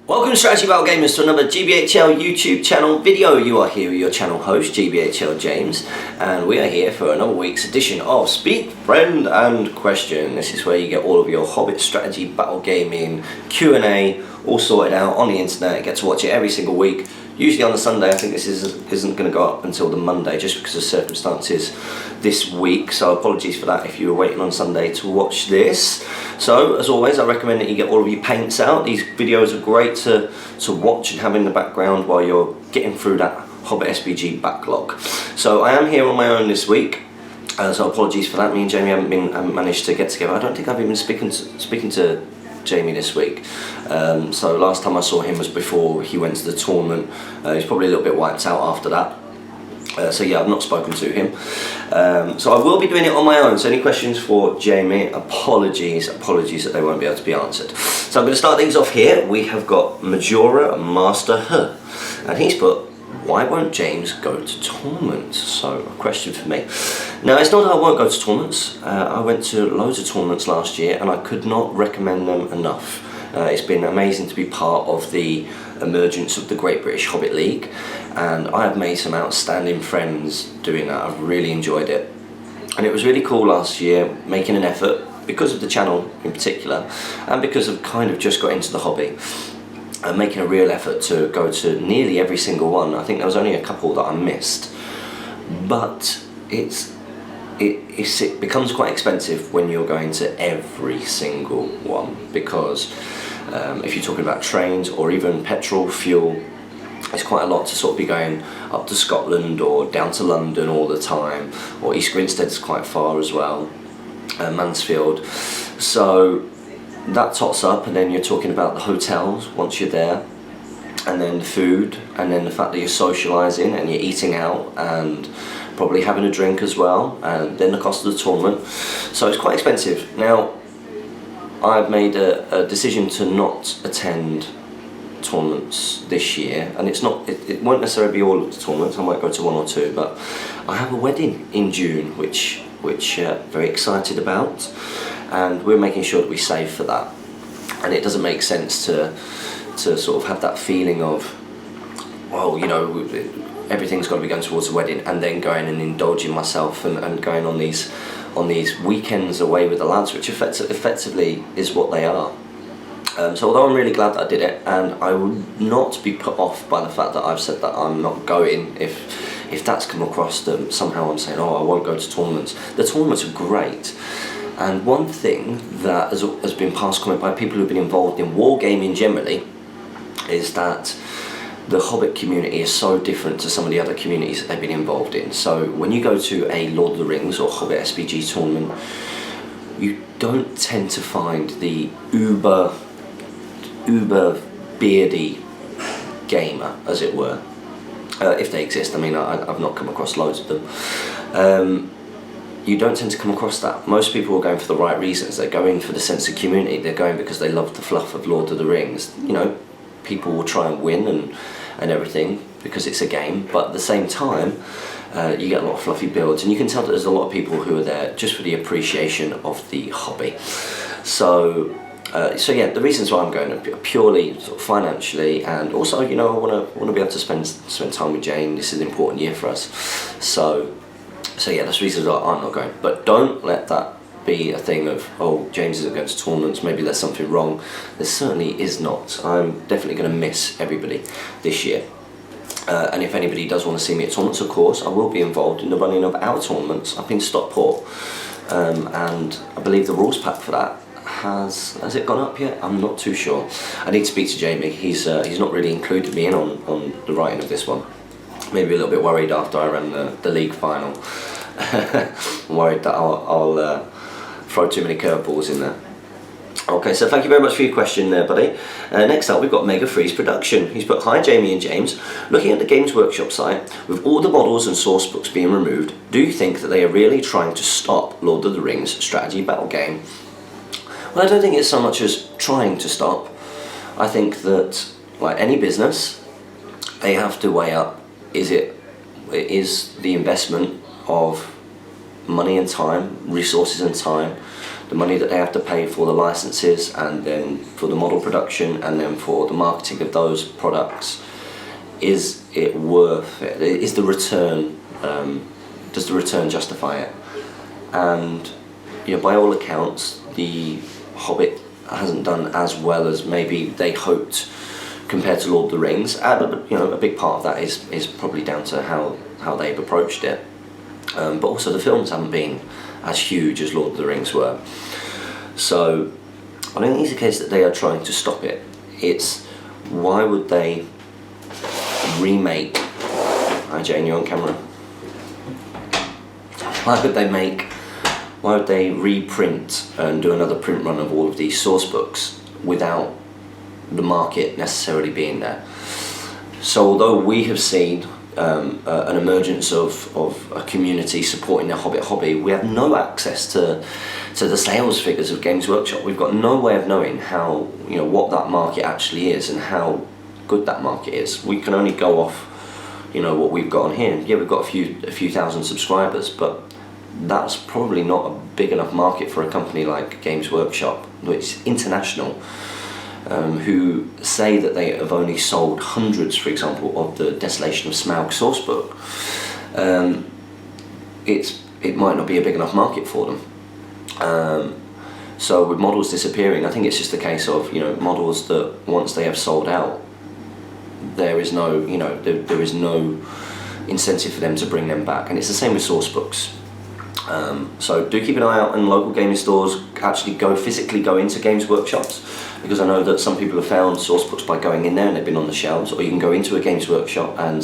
Welcome Strategy Battle Gamers to another GBHL YouTube channel video. You are here with your channel host GBHL James, and we are here for another week's edition of Speak, Friend and Question. This is where you get all of your Hobbit Strategy Battle Gaming Q&A all sorted out on the internet. You get to watch it every single week, usually on a Sunday. I think this isn't going to go up until the Monday just because of circumstances this week, so apologies for that if you were waiting on Sunday to watch this. So as always, I recommend that you get all of your paints out. These videos are great to watch and have in the background while you're getting through that Hobbit SBG backlog. So I am here on my own this week, so apologies for that. Me and Jamie haven't managed to get together. I don't think I've even speaking to Jamie this week. So last time I saw him was before he went to the tournament. He's probably a little bit wiped out after that. So yeah, I've not spoken to him. So I will be doing it on my own. So any questions for Jamie, apologies that they won't be able to be answered. So I'm going to start things off here. We have got Majora Master H, and he's put, why won't James go to tournaments? So a question for me. Now, it's not that I won't go to tournaments. I went to loads of tournaments last year and I could not recommend them enough. It's been amazing to be part of the emergence of the Great British Hobbit League, and I have made some outstanding friends doing that. I've really enjoyed it, and it was really cool last year making an effort because of the channel in particular, and because I've kind of just got into the hobby. Making a real effort to go to nearly every single one. I think there was only a couple that I missed, but it becomes quite expensive when you're going to every single one, because if you're talking about trains or even petrol, fuel, it's quite a lot to sort of be going up to Scotland or down to London all the time, or East Grinstead's quite far as well, Mansfield. So that tots up, and then you're talking about the hotels once you're there, and then the food, and then the fact that you're socialising and you're eating out and probably having a drink as well, and then the cost of the tournament. So it's quite expensive. Now, I've made a decision to not attend tournaments this year, and it won't necessarily be all of the tournaments. I might go to one or two, but I have a wedding in June which very excited about, and we're making sure that we save for that. And it doesn't make sense to sort of have that feeling of, well, you know, everything's got to be going towards a wedding, and then going and indulging myself and going on these weekends away with the lads, which effectively is what they are. So although I'm really glad that I did it, and I would not be put off by the fact that I've said that I'm not going, if that's come across that somehow I'm saying, oh, I won't go to tournaments. The tournaments are great, and one thing that has been passed comment by people who've been involved in wargaming generally is that the Hobbit community is so different to some of the other communities that they've been involved in. So when you go to a Lord of the Rings or Hobbit SBG tournament, you don't tend to find the uber beardy gamer, as it were, if they exist. I mean, I've not come across loads of them. You don't tend to come across that. Most people are going for the right reasons. They're going for the sense of community. They're going because they love the fluff of Lord of the Rings. You know, people will try and win and everything because it's a game, but at the same time you get a lot of fluffy builds, and you can tell that there's a lot of people who are there just for the appreciation of the hobby. So yeah, the reasons why I'm going are purely sort of financially, and also, you know, I want to be able to spend time with Jane. This is an important year for us. So yeah, that's the reasons why I'm not going. But don't let that be a thing of, oh, James isn't going to tournaments, maybe there's something wrong. There certainly is not. I'm definitely going to miss everybody this year. And if anybody does want to see me at tournaments, of course, I will be involved in the running of our tournaments up in Stockport. And I believe the rules pack for that has it gone up yet? I'm not too sure. I need to speak to Jamie. He's not really included me in on the writing of this one. Maybe a little bit worried after I ran the league final. I'm worried that I'll throw too many curveballs in there. Okay, so thank you very much for your question there, buddy. Next up, we've got Mega Freeze Production. He's put, hi Jamie and James. Looking at the Games Workshop site, with all the models and source books being removed, do you think that they are really trying to stop Lord of the Rings strategy battle game? Well, I don't think it's so much as trying to stop. I think that, like any business, they have to weigh up, is the investment of money and time, resources and time, the money that they have to pay for the licenses, and then for the model production, and then for the marketing of those products, is it worth it? Is the return, does the return justify it? And by all accounts, the Hobbit hasn't done as well as maybe they hoped compared to Lord of the Rings. A big part of that is probably down to how they've approached it. But also the films haven't been as huge as Lord of the Rings were. So I don't think it's the case that they are trying to stop it. It's why would they remake... Hi Jane, you're on camera. Why would they reprint and do another print run of all of these source books without the market necessarily being there? So although we have seen an emergence of a community supporting their Hobbit hobby, we have no access to the sales figures of Games Workshop. We've got no way of knowing how, what that market actually is and how good that market is. We can only go off, what we've got on here. Yeah, we've got a few thousand subscribers, but that's probably not a big enough market for a company like Games Workshop, which is international, who say that they have only sold hundreds, for example, of the Desolation of Smaug sourcebook. It might not be a big enough market for them. So with models disappearing, I think it's just a case of models that once they have sold out, there is no there is no incentive for them to bring them back, and it's the same with source books. So do keep an eye out in local gaming stores. Actually physically go into Games Workshops, because I know that some people have found source books by going in there and they've been on the shelves, or you can go into a Games Workshop and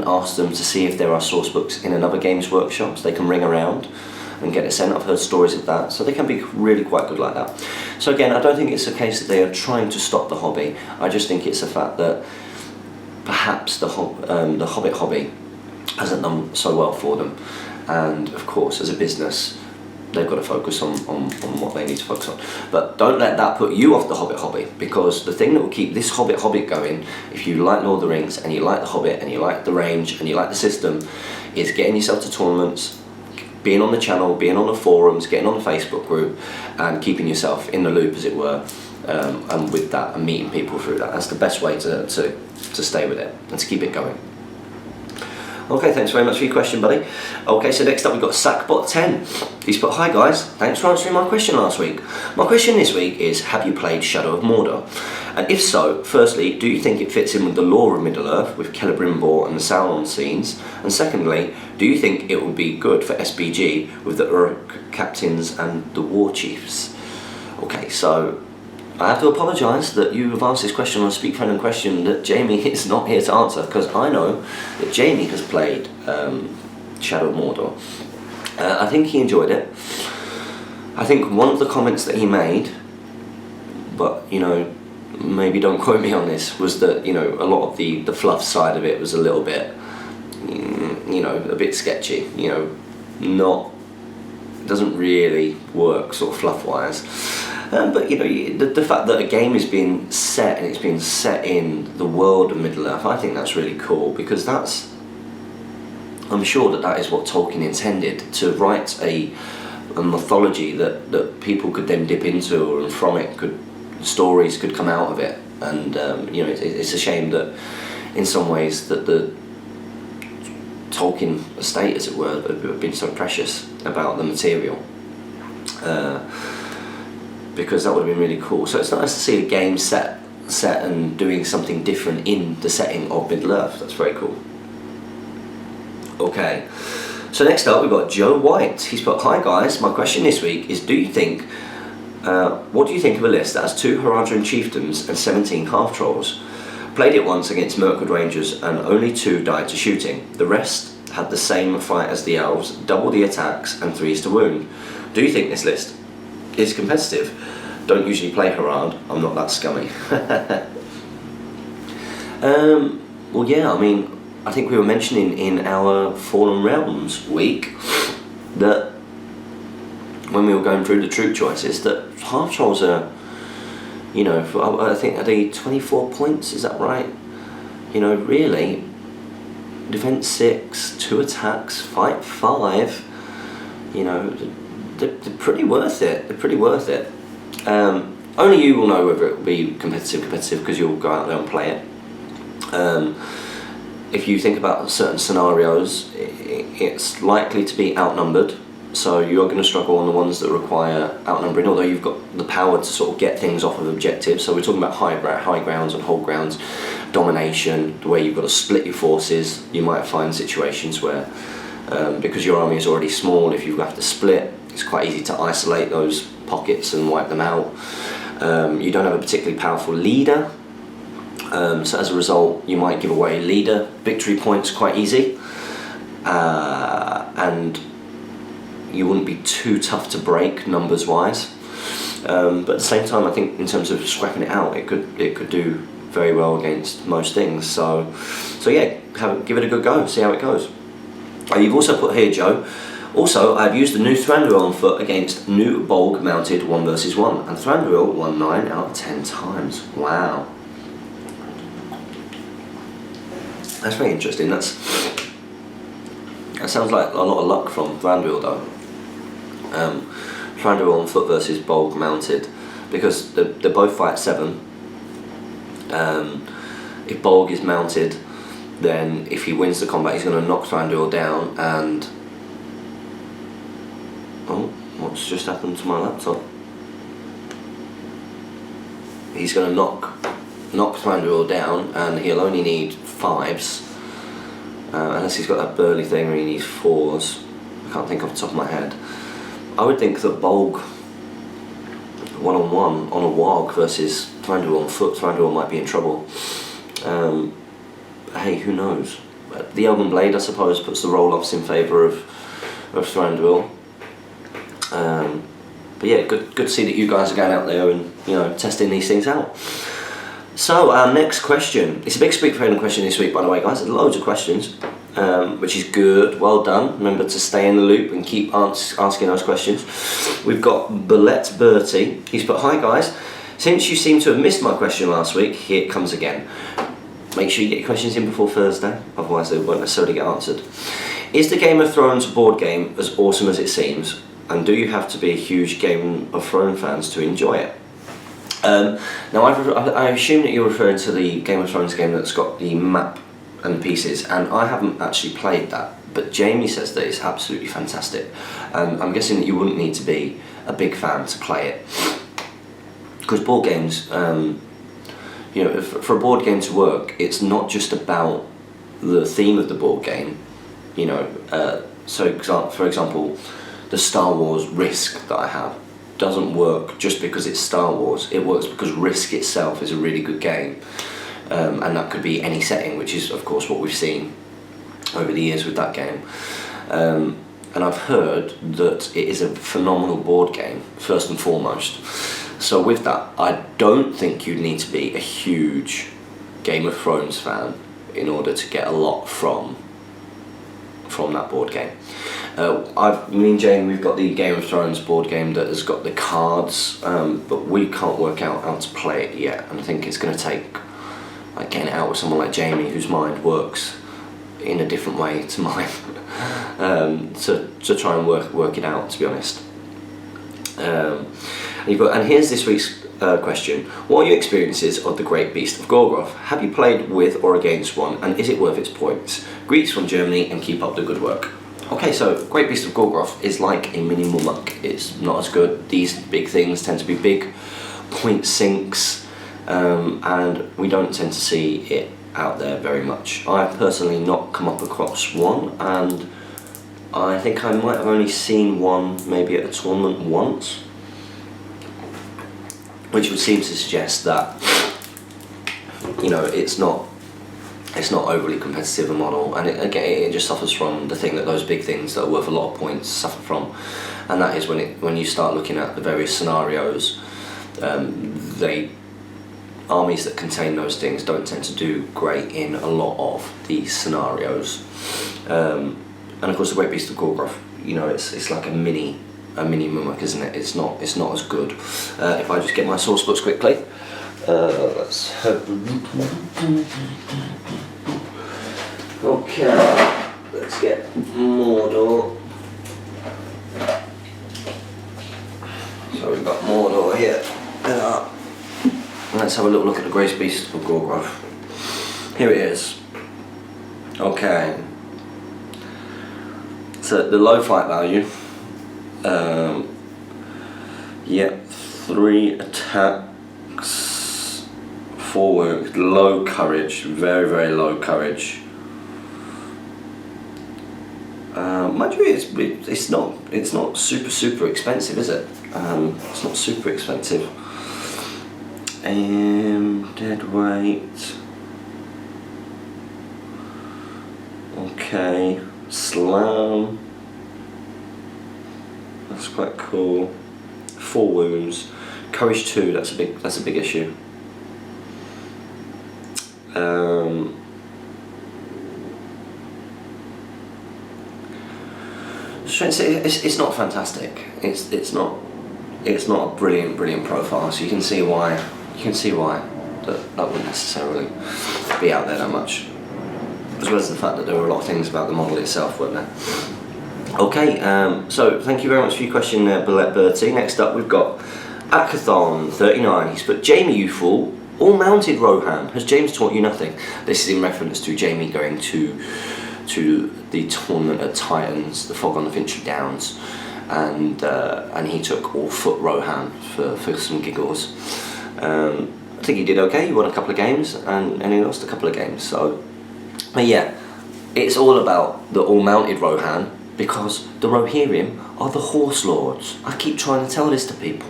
ask them to see if there are source books in another Games Workshops. They can ring around and get it sent. I've heard stories of that, so they can be really quite good like that. So again, I don't think it's a case that they are trying to stop the hobby. I just think it's a fact that perhaps the Hobbit hobby hasn't done so well for them. And of course, as a business, they've got to focus on what they need to focus on. But don't let that put you off the Hobbit hobby, because the thing that will keep this Hobbit hobby going, if you like Lord of the Rings and you like the Hobbit and you like the range and you like the system, is getting yourself to tournaments, being on the channel, being on the forums, getting on the Facebook group, and keeping yourself in the loop, as it were, and with that, and meeting people through that. That's the best way to stay with it and to keep it going. Okay, thanks very much for your question, buddy. Okay, so next up we've got Sackbot10. He's put, "Hi guys, thanks for answering my question last week. My question this week is, have you played Shadow of Mordor? And if so, firstly, do you think it fits in with the lore of Middle-earth, with Celebrimbor and the Sauron scenes? And secondly, do you think it would be good for SBG with the Uruk captains and the war chiefs?" Okay, so I have to apologise that you have asked this question on Speak Friend and Question that Jamie is not here to answer, because I know that Jamie has played Shadow of Mordor. I think he enjoyed it. I think one of the comments that he made, but maybe don't quote me on this, was that a lot of the fluff side of it was a little bit a bit sketchy, doesn't really work sort of fluff wise. But the fact that a game is being set, and it's being set in the world of Middle-earth, I think that's really cool, because I'm sure that is what Tolkien intended, to write a mythology that people could then dip into, and from it stories could come out of it. And it's a shame that in some ways that the Tolkien estate, as it were, have been so precious about the material. Because that would have been really cool. So it's nice to see a game set and doing something different in the setting of Middle-earth. That's very cool. Okay, so next up we've got Joe White. He's put, "Hi guys, my question this week is, what do you think of a list that has 2 Haradrim chieftains and 17 half-trolls? Played it once against Merkwood Rangers and only 2 died to shooting. The rest had the same fight as the elves, double the attacks and 3s to wound. Do you think this list is competitive? Don't usually play Harad, I'm not that scummy." Well, yeah, I mean, I think we were mentioning in our Fallen Realms week that when we were going through the troop choices, that half trolls are, I think are they 24 points, is that right? Really, defense 6, 2 attacks, fight 5, they're pretty worth it. They're pretty worth it. Only you will know whether it will be competitive because you'll go out there and play it. If you think about certain scenarios, it's likely to be outnumbered, so you're going to struggle on the ones that require outnumbering, although you've got the power to sort of get things off of objectives. So we're talking about high grounds and hold grounds, domination, the way you've got to split your forces. You might find situations where, because your army is already small, if you have to split, it's quite easy to isolate those pockets and wipe them out. You don't have a particularly powerful leader, so as a result you might give away leader victory points quite easy, and you wouldn't be too tough to break numbers wise, but at the same time I think in terms of scrapping it out, it could do very well against most things. So yeah, give it a good go, see how it goes. You've also put here, Joe, also I've used the new Thranduil on foot against new Bolg mounted 1 versus 1, and Thranduil won 9 out of 10 times. Wow, that's very interesting. That sounds like a lot of luck from Thranduil though. Thranduil on foot versus Bolg mounted, because they both fight 7. If Bolg is mounted, then if he wins the combat he's going to knock Thranduil down, and oh, what's just happened to my laptop? He's going to knock Thranduil down, and he'll only need 5s, unless he's got that burly thing where he needs 4s. I can't think off the top of my head. I would think that Bolg one-on-one on a Warg versus Thranduil on foot, Thranduil might be in trouble. Hey, who knows? The Elven Blade, I suppose, puts the roll-offs in favour of Thranduil. But yeah, good to see that you guys are going out there and, you know, testing these things out. So our next question, it's a big Speak Friend question this week, by the way, guys. There's loads of questions, which is good. Well done. Remember to stay in the loop and keep asking those questions. We've got Bullet Bertie. He's put, "Hi guys, since you seem to have missed my question last week, here it comes again. Make sure you get your questions in before Thursday, otherwise they won't necessarily get answered. Is the Game of Thrones board game as awesome as it seems? And do you have to be a huge Game of Thrones fans to enjoy it?" Now I assume that you're referring to the Game of Thrones game that's got the map and pieces, and I haven't actually played that, but Jamie says that it's absolutely fantastic. I'm guessing that you wouldn't need to be a big fan to play it, because board games, you know, for a board game to work, it's not just about the theme of the board game. You know, so for example, the Star Wars Risk that I have doesn't work just because it's Star Wars. It works because Risk itself is a really good game, and that could be any setting, which is of course what we've seen over the years with that game. And I've heard that it is a phenomenal board game, first and foremost. So with that, I don't think you'd need to be a huge Game of Thrones fan in order to get a lot from that board game. Me and Jane, we've got the Game of Thrones board game that has got the cards, but we can't work out how to play it yet, and I think it's going to take like getting it out with someone like Jamie, whose mind works in a different way to mine, to try and work it out, to be honest. And here's this week's question. What are your experiences of the Great Beast of Gorgoroth? Have you played with or against one, and is it worth its points? Greets from Germany, and keep up the good work. Okay, so Great Beast of Gorgoroth is like a mini Mumuk. It's not as good. These big things tend to be big point sinks, and we don't tend to see it out there very much. I've personally not come up across one, and I think I might have only seen one maybe at a tournament once, which would seem to suggest that, you know, it's not overly competitive a model, and it just suffers from the thing that those big things that are worth a lot of points suffer from, and that is when you start looking at the various scenarios, armies that contain those things don't tend to do great in a lot of these scenarios. And of course the Great Beast of Gorgoroth, you know, it's like a mini Mumuk, isn't it? It's not as good. If I just get my source books quickly, let's have a look. Okay, let's get Mordor. So we've got Mordor here. Let's have a little look at the Grace Beast of Gorgrove. Here it is. Okay. So the low fight value. Yep, 3 attacks, 4 wounds, low courage, very, very low courage. Mind you, it's not super expensive, is it? It's not super expensive. Dead weight. Okay, slam. That's quite cool. 4 wounds. Courage 2. That's a big issue. It's not fantastic. It's not a brilliant profile. So you can see why that wouldn't necessarily be out there that much. As well as the fact that there were a lot of things about the model itself, weren't there? Okay, so thank you very much for your question there, Bertie. Next up we've got Akathon39. He's put, Jamie, you fool, all mounted Rohan. Has James taught you nothing? This is in reference to Jamie going to the tournament at Titans, the Fog on the Finchley Downs, and he took all foot Rohan for some giggles. I think he did okay. He won a couple of games and he lost a couple of games. So, but yeah, it's all about the all mounted Rohan, because the Rohirrim are the horse lords. I keep trying to tell this to people.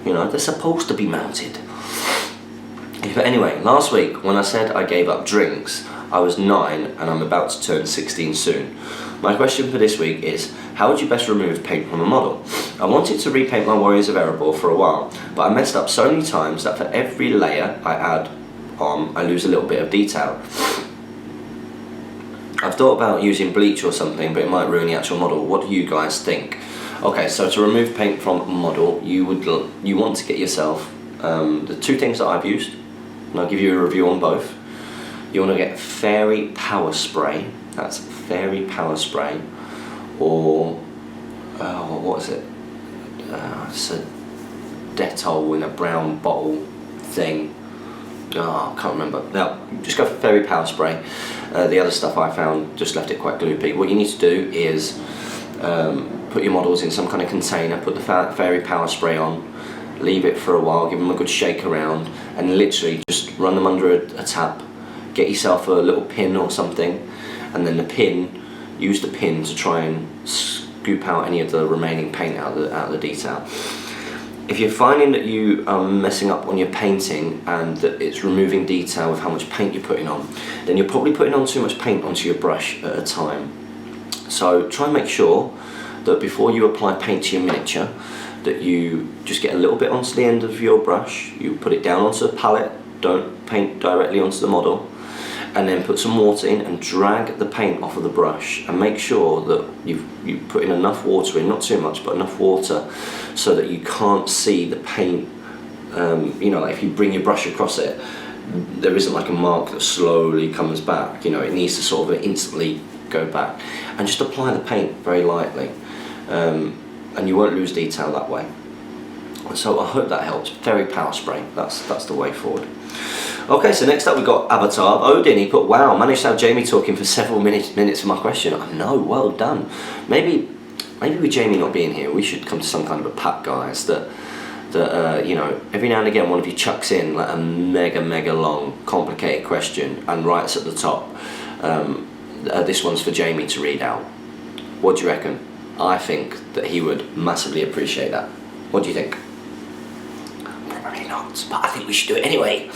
You know, they're supposed to be mounted. But anyway, last week when I said I gave up drinks, I was 9 and I'm about to turn 16 soon. My question for this week is, how would you best remove paint from a model? I wanted to repaint my Warriors of Erebor for a while, but I messed up so many times that for every layer I add on, I lose a little bit of detail. I've thought about using bleach or something, but it might ruin the actual model. What do you guys think? Okay, so to remove paint from a model, you want to get yourself the 2 things that I've used, and I'll give you a review on both. You want to get Fairy Power Spray. That's Fairy Power Spray, or what is it? It's a Dettol in a brown bottle thing. I can't remember. Now, just go for Fairy Power Spray. The other stuff I found just left it quite gloopy. What you need to do is put your models in some kind of container, put the Fairy Power Spray on, leave it for a while, give them a good shake around, and literally just run them under a tap. Get yourself a little pin or something, and then use the pin to try and scoop out any of the remaining paint out of the detail. If you're finding that you are messing up on your painting and that it's removing detail with how much paint you're putting on, then you're probably putting on too much paint onto your brush at a time. So try and make sure that before you apply paint to your miniature, that you just get a little bit onto the end of your brush, you put it down onto the palette, don't paint directly onto the model, and then put some water in and drag the paint off of the brush, and make sure that you put in enough water in, not too much, but enough water so that you can't see the paint. You know, like if you bring your brush across it, there isn't like a mark that slowly comes back. You know, it needs to sort of instantly go back, and just apply the paint very lightly, and you won't lose detail that way. So I hope that helps. Fairy Power Spray, that's the way forward. Okay, so next up we've got Avatar. Odin, he put, wow, managed to have Jamie talking for several minutes for my question. I know, well done. Maybe with Jamie not being here, we should come to some kind of a pact, guys, that you know, every now and again one of you chucks in like a mega long, complicated question and writes at the top, this one's for Jamie to read out. What do you reckon? I think that he would massively appreciate that. What do you think? Probably not, but I think we should do it anyway.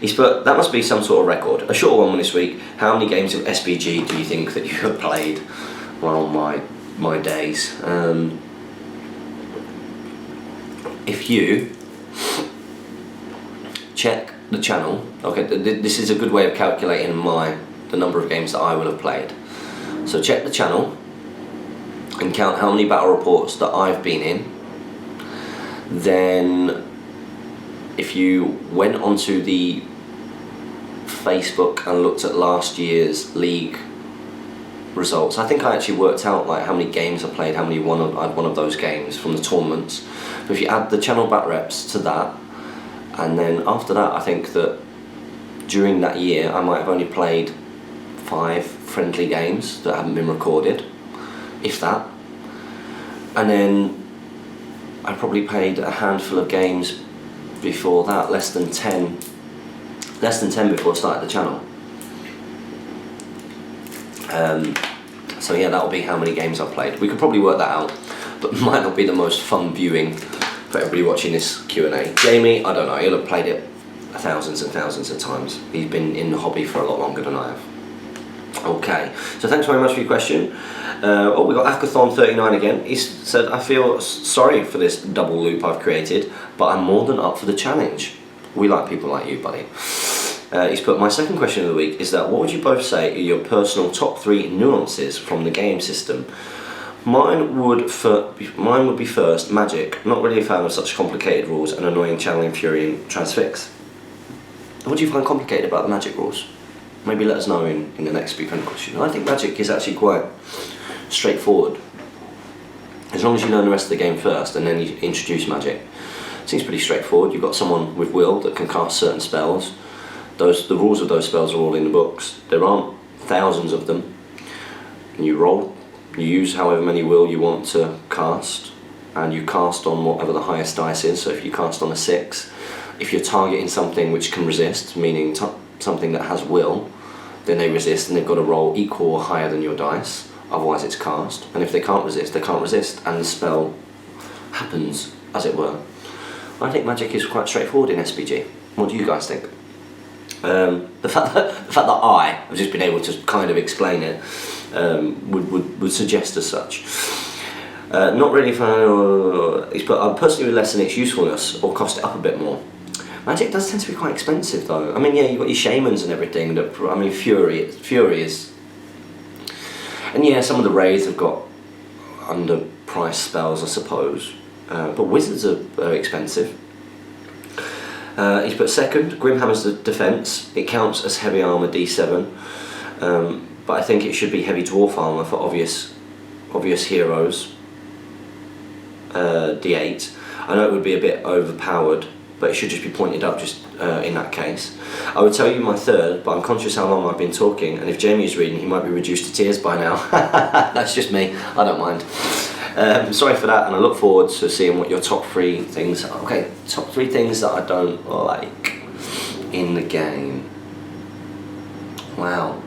He's put, that must be some sort of record. A short one this week. How many games of SBG do you think that you have played? Well, my days. If you check the channel, okay, this is a good way of calculating the number of games that I will have played. So check the channel and count how many battle reports that I've been in. Then if you went onto the Facebook and looked at last year's league results. I think I actually worked out like how many games I played, how many I'd won of those games from the tournaments. But if you add the channel back reps to that, and then after that, I think that during that year I might have only played 5 friendly games that haven't been recorded, if that. And then I probably played a handful of games before that, less than 10 before I started the channel. So yeah, that'll be how many games I've played. We could probably work that out, but might not be the most fun viewing for everybody watching this Q&A. Jamie, I don't know, he'll have played it thousands and thousands of times. He's been in the hobby for a lot longer than I have. Okay, so thanks very much for your question. We got Akathon39 again. He said, I feel sorry for this double loop I've created, but I'm more than up for the challenge. We like people like you, buddy. He's put, my second question of the week is that what would you both say are your personal top 3 nuances from the game system? Mine would be first, Magic. Not really a fan of such complicated rules and annoying channel infuriating transfix. What do you find complicated about the Magic rules? Maybe let us know in the next Speak Friendly question. I think Magic is actually quite straightforward. As long as you learn the rest of the game first and then you introduce Magic. It seems pretty straightforward. You've got someone with will that can cast certain spells. The rules of those spells are all in the books. There aren't thousands of them. And you roll, you use however many will you want to cast, and you cast on whatever the highest dice is. So if you cast on a 6, if you're targeting something which can resist, meaning something that has will, then they resist and they've got to roll equal or higher than your dice, otherwise it's cast. And if they can't resist, they can't resist, and the spell happens, as it were. I think Magic is quite straightforward in SBG. What do you guys think? The fact that I have just been able to kind of explain it would suggest as such. Not really but I personally would lessen its usefulness or cost it up a bit more. Magic does tend to be quite expensive though. I mean, yeah, you've got your shamans and everything. Fury is, and yeah, some of the raids have got underpriced spells, I suppose. But wizards are expensive. He's put second, Grimhammer's the defence. It counts as heavy armour D7, but I think it should be heavy dwarf armour for obvious heroes. D8. I know it would be a bit overpowered, but it should just be pointed up just in that case. I would tell you my third, but I'm conscious how long I've been talking, and if Jamie's reading, he might be reduced to tears by now. That's just me, I don't mind. Sorry for that, and I look forward to seeing what your top 3 things are. Okay, top 3 things that I don't like in the game. Wow.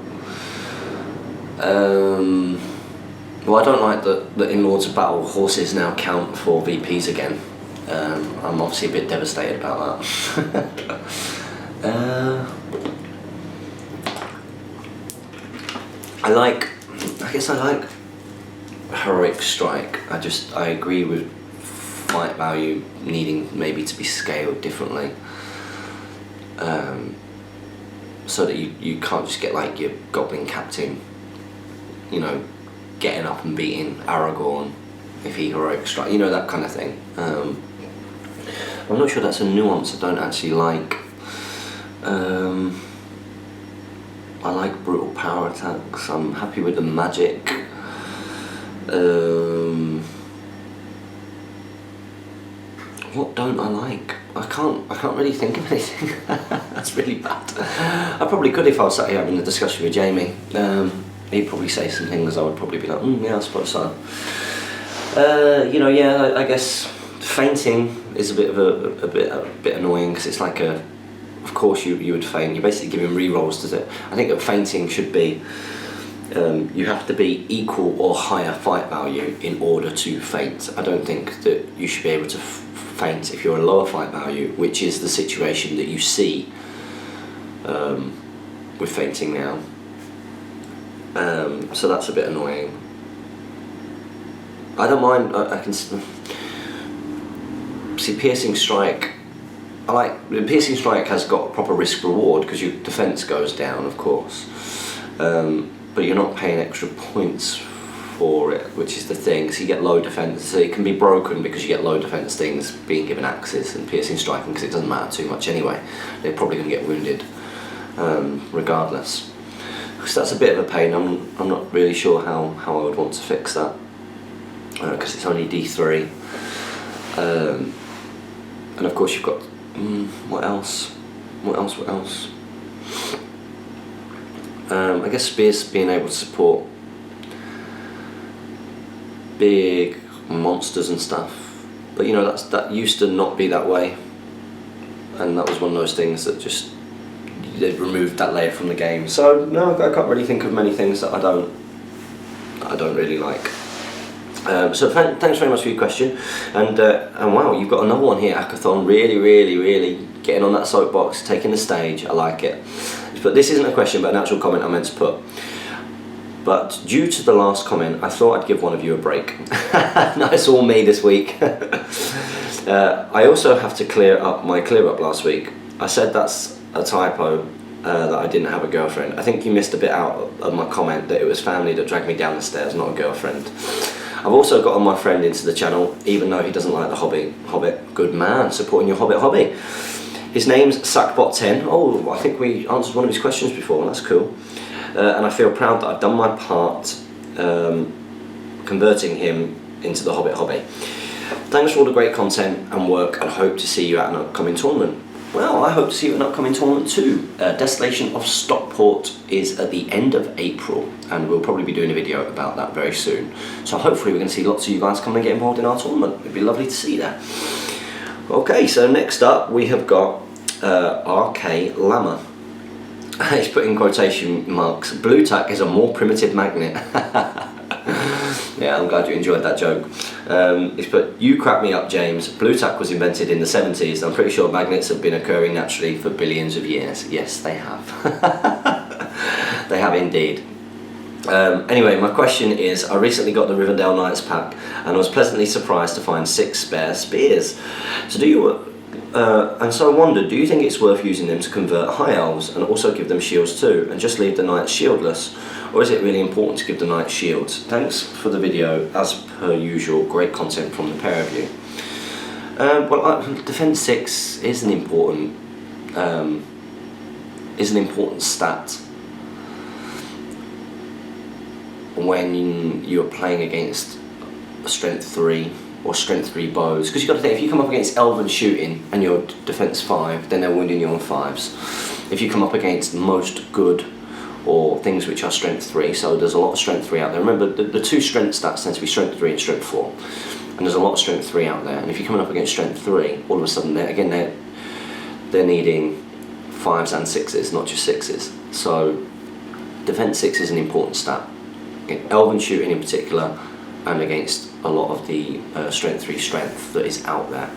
Well, I don't like that in Lords of Battle horses now count for VPs again. I'm obviously a bit devastated about that. I guess I like Heroic Strike. I agree with fight value needing maybe to be scaled differently, so that you can't just get like your Goblin Captain, you know, getting up and beating Aragorn if he Heroic Strike, you know, that kind of thing. I'm not sure that's a nuance I don't actually like. I like brutal power attacks. I'm happy with the magic. What don't I like? I can't really think of anything. That's really bad. I probably could if I was sat here having a discussion with Jamie. He'd probably say some things I would probably be like, yeah, I suppose so. You know, yeah, I guess fainting is a bit annoying because it's like of course you would faint. You're basically giving rerolls to it. I think that fainting should be, you have to be equal or higher fight value in order to faint. I don't think that you should be able to faint if you're a lower fight value, which is the situation that you see with fainting now. So that's a bit annoying. I don't mind. I can see Piercing Strike. Piercing Strike has got proper risk reward because your defense goes down, of course, but you're not paying extra points for it, which is the thing. So you get low defense. So it can be broken because you get low defense things being given axes and piercing striking because it doesn't matter too much anyway. They're probably going to get wounded regardless. because that's a bit of a pain. I'm not really sure how I would want to fix that, because it's only D3, and of course you've got what else? I guess spears being able to support big monsters and stuff, but you know that used to not be that way, and that was one of those things that just they'd removed that layer from the game. So no, I can't really think of many things that I don't really like. So thanks very much for your question, and wow, you've got another one here, Akathon, really getting on that soapbox, taking the stage. I like it. But this isn't a question but an actual comment I meant to put. But due to the last comment, I thought I'd give one of you a break. No, it's all me this week. I also have to clear up my clear up last week. I said that's a typo, that I didn't have a girlfriend. I think you missed a bit out of my comment that it was family that dragged me down the stairs, not a girlfriend. I've also got my friend into the channel, even though he doesn't like the Hobbit. Good man, supporting your Hobbit hobby. His name's Sackbot10. Oh, I think we answered one of his questions before, that's cool. And I feel proud that I've done my part converting him into the Hobbit hobby. Thanks for all the great content and work, and hope to see you at an upcoming tournament. Well, I hope to see you at an upcoming tournament too. Destination of Stockport is at the end of April, and we'll probably be doing a video about that very soon. So hopefully we're going to see lots of you guys come and get involved in our tournament. It'd be lovely to see you there. Okay, so next up we have got RK Lama. He's put in quotation marks, blue tack is a more primitive magnet. Yeah, I'm glad you enjoyed that joke. He's put, you crack me up, James. Blue tack was invented in the 70s. I'm pretty sure magnets have been occurring naturally for billions of years. Yes, they have. They have indeed. Anyway, my question is, I recently got the Rivendell Knights pack and was pleasantly surprised to find 6 spare spears. So and so I wondered, do you think it's worth using them to convert high elves and also give them shields too, and just leave the knights shieldless? Or is it really important to give the knights shields? Thanks for the video, as per usual, great content from the pair of you. Well, defense 6 is an important stat when you're playing against a strength 3 or strength 3 bows, because you've got to think, if you come up against elven shooting and you're defense 5, then they're wounding you on 5s. If you come up against most good or things which are strength 3, so there's a lot of strength 3 out there. Remember, the 2 strength stats tend to be strength 3 and strength 4, and there's a lot of strength 3 out there, and if you're coming up against strength 3, all of a sudden they're needing 5s and 6s, not just 6s. So defense 6 is an important stat. Elven shooting in particular, and against a lot of the strength 3 strength that is out there.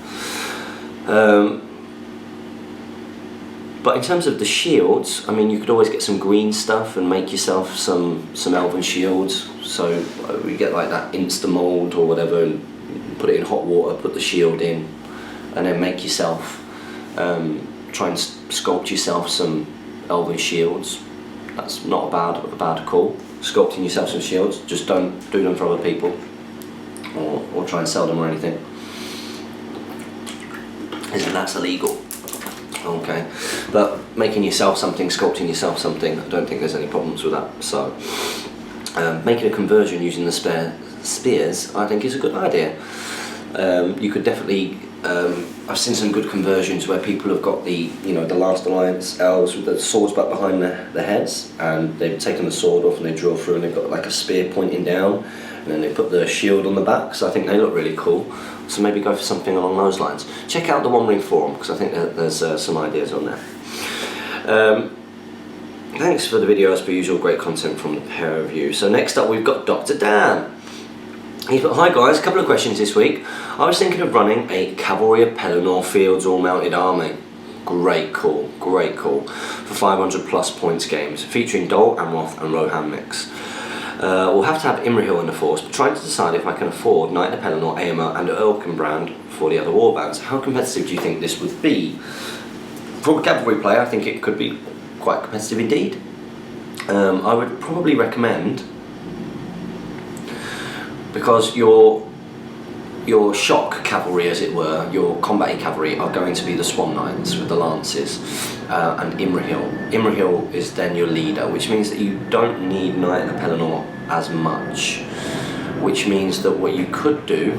But in terms of the shields, I mean, you could always get some green stuff and make yourself some elven shields. So we get like that insta mold or whatever, and put it in hot water, put the shield in, and then make yourself try and sculpt yourself some elven shields. That's not a bad call. Sculpting yourself some shields, just don't do them for other people, or try and sell them or anything, isn't that's illegal. Okay, but making yourself something, sculpting yourself something, I don't think there's any problems with that. So making a conversion using the spare spears, I think, is a good idea. You could definitely, I've seen some good conversions where people have got the Last Alliance elves with the swords back behind their heads, and they've taken the sword off and they draw through and they've got like a spear pointing down, and then they put the shield on the back, so I think they look really cool. So maybe go for something along those lines. Check out the One Ring forum, because I think there's some ideas on there. Thanks for the video, as per usual, great content from the pair of you. So next up we've got Dr. Dan. He's put, hi guys, a couple of questions this week. I was thinking of running a Cavalry of Pelennor Fields all-mounted army. Great call, for 500 plus points games, featuring Dol, Amroth and Rohan mix. We'll have to have Imrahil in the force, but trying to decide if I can afford Knight of Pelennor, Aemir and Erkenbrand for the other warbands. How competitive do you think this would be? For a cavalry player, I think it could be quite competitive indeed. I would probably recommend, because you're your shock cavalry, as it were, your combat cavalry, are going to be the Swan Knights with the lances and Imrahil. Imrahil is then your leader, which means that you don't need Knight in the Pelennor as much, which means that what you could do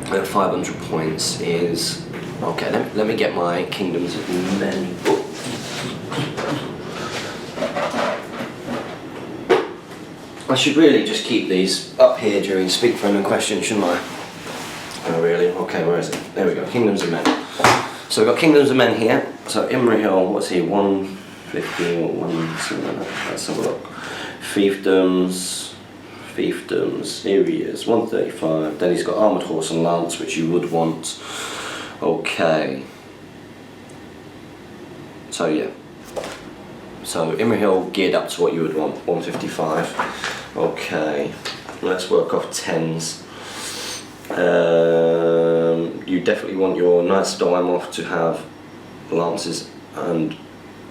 at 500 points is, okay, let me get my Kingdoms of Men book. I should really just keep these up here during Speak Friend and Question, shouldn't I? Oh really? Okay, where is it? There we go, Kingdoms of Men. So we've got Kingdoms of Men here. So Imrahil, what's he, 150 or 1, something like that. Let's have a look. Fiefdoms, here he is, 135. Then he's got Armoured Horse and Lance, which you would want. Okay. So yeah. So Imrahil geared up to what you would want, 155. Okay, let's work off 10s. You definitely want your Knights of Dol to have lances and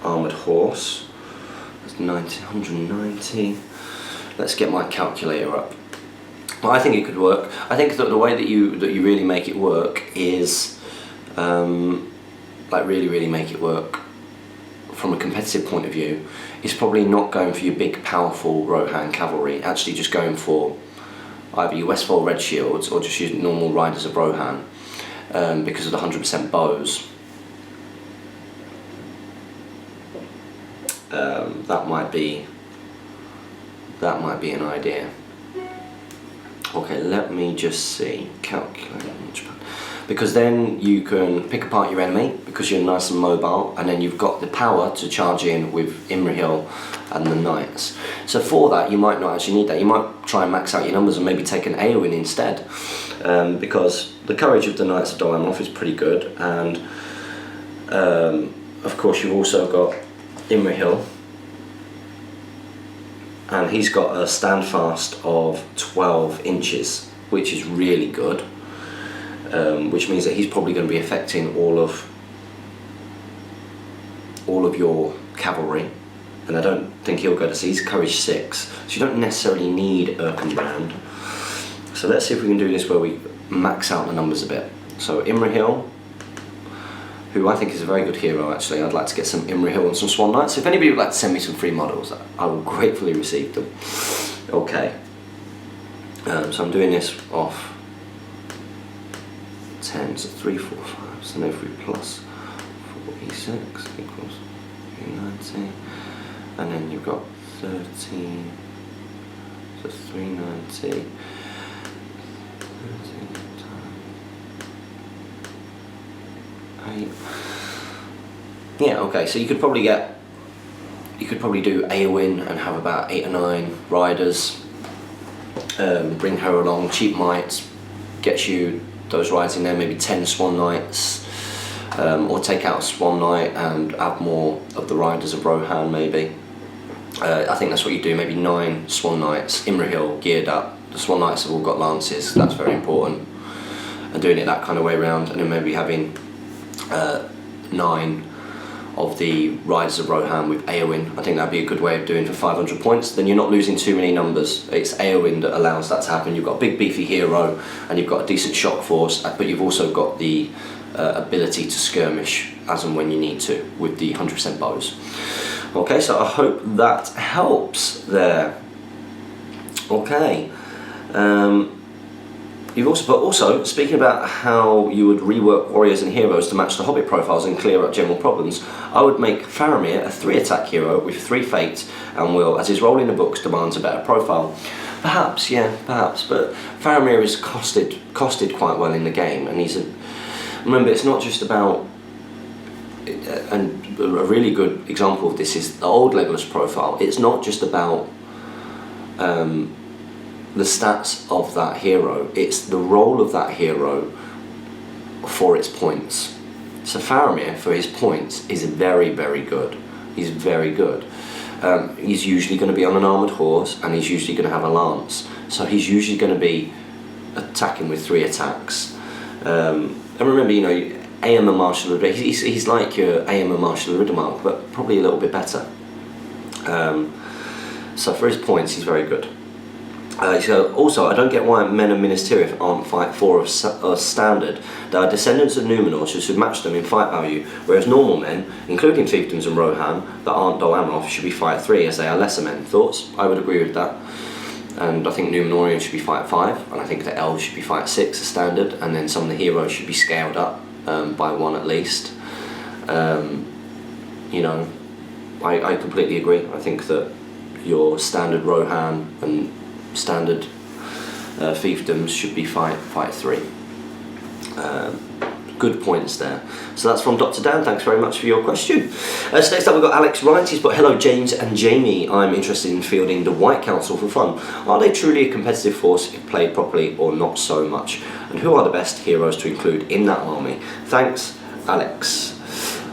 armoured horse. That's 190. Let's get my calculator up. Well, I think it could work. I think that the way that you really make it work is like really make it work from a competitive point of view is probably not going for your big powerful Rohan cavalry, actually just going for either your Westfold Red Shields or just using normal riders of Rohan because of the 100% bows. That might be an idea. Okay, let me just see, calculate. Because then you can pick apart your enemy because you're nice and mobile, and then you've got the power to charge in with Imrahil and the Knights. So for that you might not actually need that. You might try and max out your numbers and maybe take an Eowyn instead, because the courage of the Knights of Dol Amroth is pretty good, and of course you've also got Imrahil, and he's got a standfast of 12 inches, which is really good. Which means that he's probably going to be affecting all of your cavalry, and I don't think he'll go to sea. He's courage 6, so you don't necessarily need Erkenbrand. So let's see if we can do this where we max out the numbers a bit. So Imrahil, who I think is a very good hero actually. I'd like to get some Imrahil and some Swan Knights. If anybody would like to send me some free models, I will gratefully receive them. Okay, so I'm doing this off 10, so 3, 4, 5, so now if we plus 46 equals 390, and then you've got 13, so 390, 13 times 8. Yeah, okay, so you could probably do Eowyn and have about 8 or 9 riders, bring her along, cheap mites, gets you those rides in there, maybe 10 Swan Knights, or take out a Swan Knight and add more of the riders of Rohan maybe. I think that's what you do, maybe 9 Swan Knights, Imrahil geared up, the Swan Knights have all got lances, that's very important, and doing it that kind of way around, and then maybe having 9 of the riders of Rohan with Eowyn. I think that'd be a good way of doing for 500 points. Then you're not losing too many numbers. It's Eowyn that allows that to happen. You've got a big beefy hero and you've got a decent shock force, but you've also got the ability to skirmish as and when you need to with the 100% bows. Okay, so I hope that helps there. Okay. You've also speaking about how you would rework warriors and heroes to match the Hobbit profiles and clear up general problems, I would make Faramir a 3 attack hero with 3 fate and will, as his role in the books demands a better profile. Perhaps, yeah, perhaps, but Faramir is costed quite well in the game, and remember, it's not just about, and a really good example of this is the old Legolas profile. It's not just about the stats of that hero, it's the role of that hero for its points. So Faramir, for his points, is very good. He's very good. He's usually going to be on an armoured horse, and he's usually going to have a lance. So he's usually going to be attacking with 3 attacks. And remember, you know, Aemma Marshal of he's like your Aemma Marshal of Riddermark, but probably a little bit better. So for his points, he's very good. So also, I don't get why men of Ministeriff aren't fight 4 of standard. They are descendants of Numenor, who should match them in fight value, whereas normal men, including fiefdoms and Rohan, that aren't Dol Amroth, should be fight 3 as they are lesser men. Thoughts? I would agree with that. And I think Numenorians should be fight 5, and I think the elves should be fight 6 as standard, and then some of the heroes should be scaled up by 1 at least. You know, I completely agree. I think that your standard Rohan and standard fiefdoms should be fight 3. Good points there. So that's from Dr. Dan. Thanks very much for your question. So next up we've got Alex Wright. He's put, hello James and Jamie. I'm interested in fielding the White Council for fun. Are they truly a competitive force if played properly, or not so much? And who are the best heroes to include in that army? Thanks, Alex.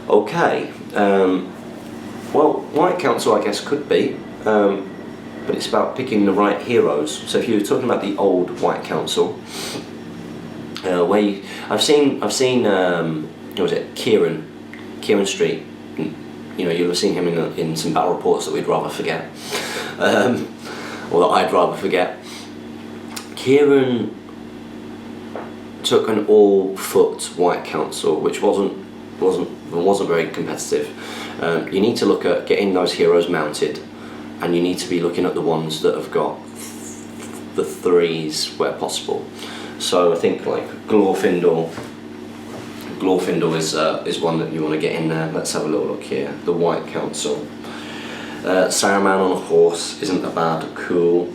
Okay. Well, White Council I guess could be. But it's about picking the right heroes. So if you're talking about the old White Council, I've seen what was it, Kieran Street. You know, you'll have seen him in some battle reports that we'd rather forget, or that I'd rather forget. Kieran took an all-foot White Council, which wasn't very competitive. You need to look at getting those heroes mounted, and you need to be looking at the ones that have got the 3s where possible. So I think like Glorfindel is one that you want to get in there. Let's have a little look here. The White Council. Saruman on a horse isn't a bad. Cool.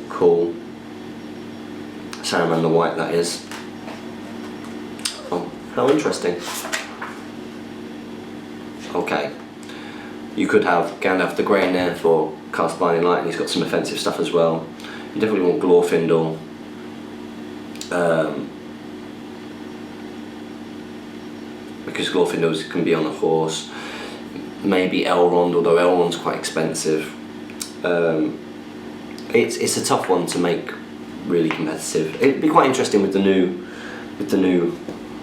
Saruman the White, that is. Oh, how interesting. Okay. You could have Gandalf the Grey in there for cast Blinding Light, and he's got some offensive stuff as well. You definitely want Glorfindel. Because Glorfindel can be on a horse. Maybe Elrond, although Elrond's quite expensive. It's a tough one to make really competitive. It'd be quite interesting with the new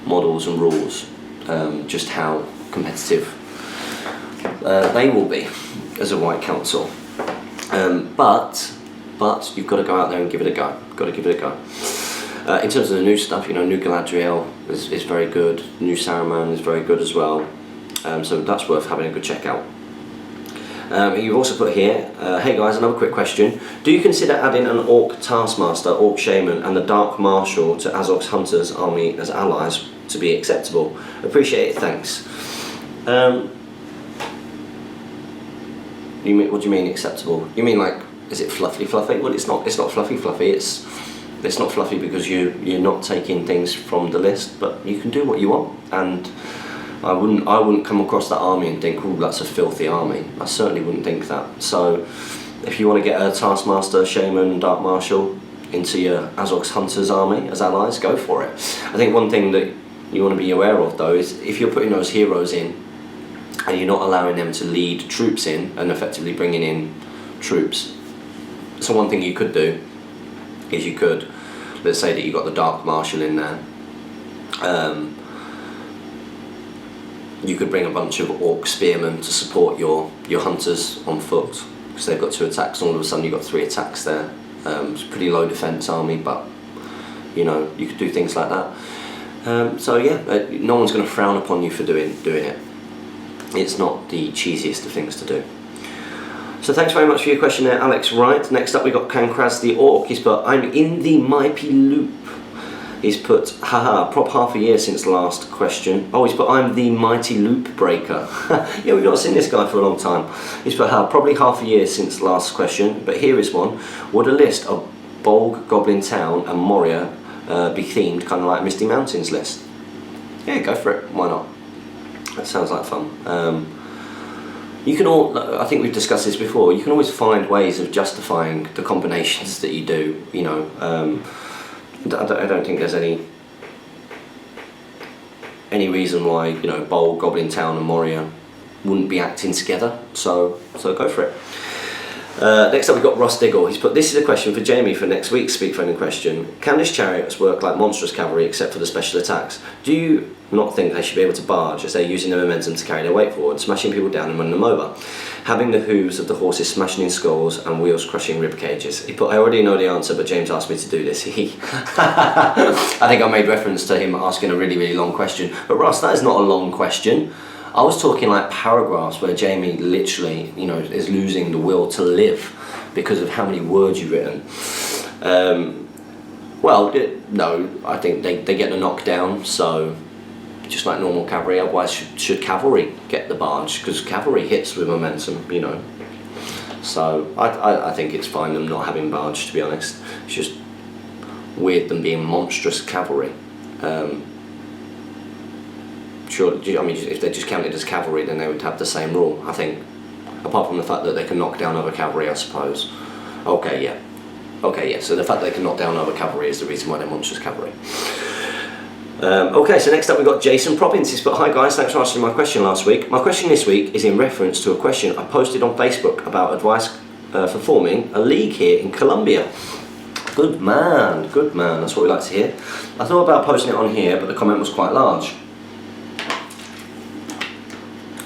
models and rules, just how competitive they will be as a White Council. But you've got to go out there and give it a go. In terms of the new stuff, you know, new Galadriel is very good. New Saruman is very good as well. So that's worth having a good check out. You've also put here, hey guys, another quick question. Do you consider adding an Orc Taskmaster, Orc Shaman and the Dark Marshal to Azog's Hunters army as allies to be acceptable? Appreciate it, thanks. What do you mean acceptable? You mean like, is it fluffy? Well, it's not fluffy. It's not fluffy because you're not taking things from the list, but you can do what you want. And I wouldn't come across that army and think, oh, that's a filthy army. I certainly wouldn't think that. So if you want to get a Taskmaster, Shaman, Dark Marshal into your Azog's Hunters army as allies, go for it. I think one thing that you want to be aware of though is if you're putting those heroes in and you're not allowing them to lead troops in and effectively bringing in troops. So one thing you could do is you could, let's say that you've got the Dark Marshal in there, you could bring a bunch of Orc Spearmen to support your hunters on foot, because they've got 2 attacks and all of a sudden you've got 3 attacks there. It's a pretty low defence army, but you know, you could do things like that. So yeah, no one's going to frown upon you for doing it. It's not the cheesiest of things to do. So thanks very much for your question there, Alex Wright. Next up we got Cankraz the Orc. He's put, I'm in the Mighty Loop. He's put, haha, prop half a year since last question. Oh, he's put, I'm the Mighty Loop Breaker. Yeah, we've not seen this guy for a long time. He's put, probably half a year since last question, but here is one. Would a list of Bolg, Goblin Town and Moria be themed kind of like Misty Mountains list? Yeah, go for it, why not? That sounds like fun. You can I think we've discussed this before, you can always find ways of justifying the combinations that you do, you know. I don't think there's any reason why, you know, Bolg, Goblin Town and Moria wouldn't be acting together, so go for it. Next up we've got Ross Diggle. He's put, this is a question for Jamie for next week's Speak Friendly question. Can this chariots work like Monstrous cavalry except for the special attacks? Do you not think they should be able to barge as they're using their momentum to carry their weight forward, smashing people down and running them over? Having the hooves of the horses smashing in skulls and wheels crushing rib cages. He put, I already know the answer, but James asked me to do this. I think I made reference to him asking a really, really long question. But Ross, that is not a long question. I was talking like paragraphs where Jamie literally, you know, is losing the will to live because of how many words you've written. No, I think they get the knockdown, so just like normal cavalry. Otherwise, should cavalry get the barge? Because cavalry hits with momentum, you know. So I think it's fine them not having barge, to be honest. It's just weird them being monstrous cavalry. Sure, I mean, if they're just counted as cavalry, then they would have the same rule, I think. Apart from the fact that they can knock down other cavalry, I suppose. Okay, yeah, so the fact that they can knock down other cavalry is the reason why they're monstrous cavalry. Okay, so next up we've got Jason Probbins. He's put, hi guys, thanks for answering my question last week. My question this week is in reference to a question I posted on Facebook about advice for forming a league here in Colombia. Good man, that's what we like to hear. I thought about posting it on here, but the comment was quite large.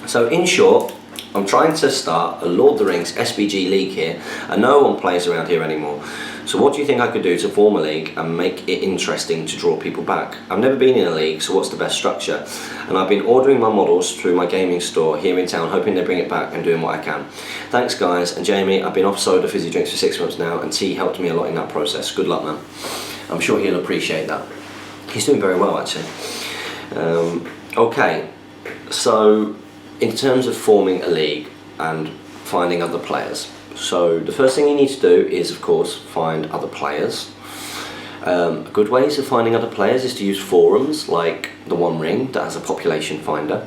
So in short, I'm trying to start a Lord of the Rings SBG league here, and no one plays around here anymore. So what do you think I could do to form a league and make it interesting to draw people back? I've never been in a league, so what's the best structure? And I've been ordering my models through my gaming store here in town, hoping they bring it back and doing what I can. Thanks guys, and Jamie, I've been off soda fizzy drinks for 6 months now, and tea helped me a lot in that process. Good luck, man. I'm sure he'll appreciate that. He's doing very well, actually. Okay, so in terms of forming a league and finding other players. So the first thing you need to do is, of course, find other players. Good ways of finding other players is to use forums like the One Ring that has a population finder.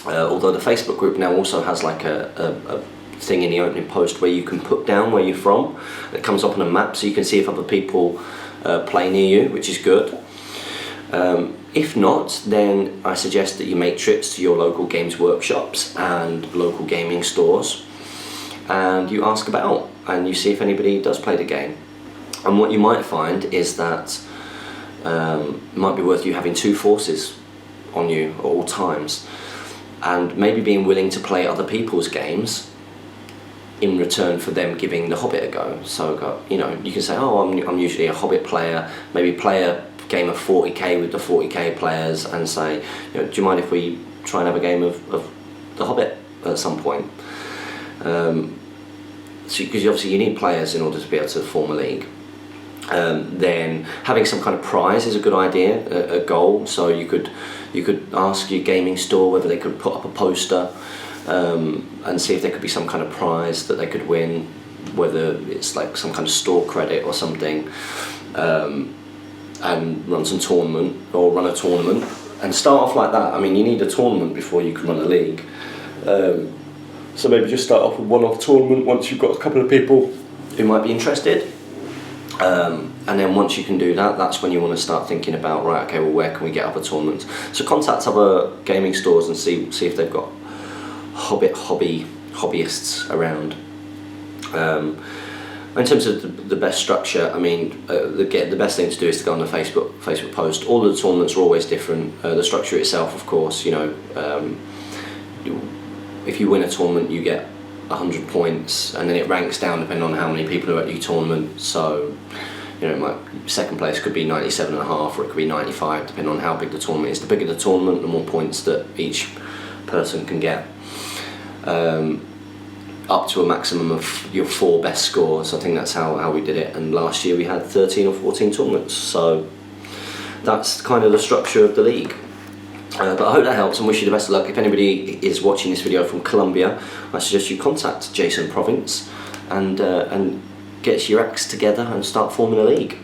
Although the Facebook group now also has like a thing in the opening post where you can put down where you're from. It comes up on a map so you can see if other people play near you, which is good. If not, then I suggest that you make trips to your local games workshops and local gaming stores, and you ask about and you see if anybody does play the game. And what you might find is that it might be worth you having 2 forces on you at all times, and maybe being willing to play other people's games in return for them giving the Hobbit a go. So you know, you can say, oh, I'm usually a Hobbit player, maybe play a game of 40k with the 40k players and say, you know, do you mind if we try and have a game of the Hobbit at some point? Because obviously you need players in order to be able to form a league. Then having some kind of prize is a good idea, a goal. So you could ask your gaming store whether they could put up a poster and see if there could be some kind of prize that they could win, whether it's like some kind of store credit or something. And run some tournament, or run a tournament, and start off like that. I mean, you need a tournament before you can run a league. So maybe just start off with one-off tournament once you've got a couple of people who might be interested. And then once you can do that, that's when you want to start thinking about, right, okay, well, where can we get other tournaments? So contact other gaming stores and see if they've got Hobbit hobbyists around. In terms of the best structure, I mean, the best thing to do is to go on the Facebook post. All the tournaments are always different. The structure itself, of course, you know, if you win a tournament, you get 100 points, and then it ranks down depending on how many people are at your tournament. So, you know, second place could be 97.5, or it could be 95, depending on how big the tournament is. The bigger the tournament, the more points that each person can get. Up to a maximum of your 4 best scores. I think that's how we did it, and last year we had 13 or 14 tournaments, so that's kind of the structure of the league. But I hope that helps and wish you the best of luck. If anybody is watching this video from Colombia, I suggest you contact Jason Province and get your acts together and start forming a league.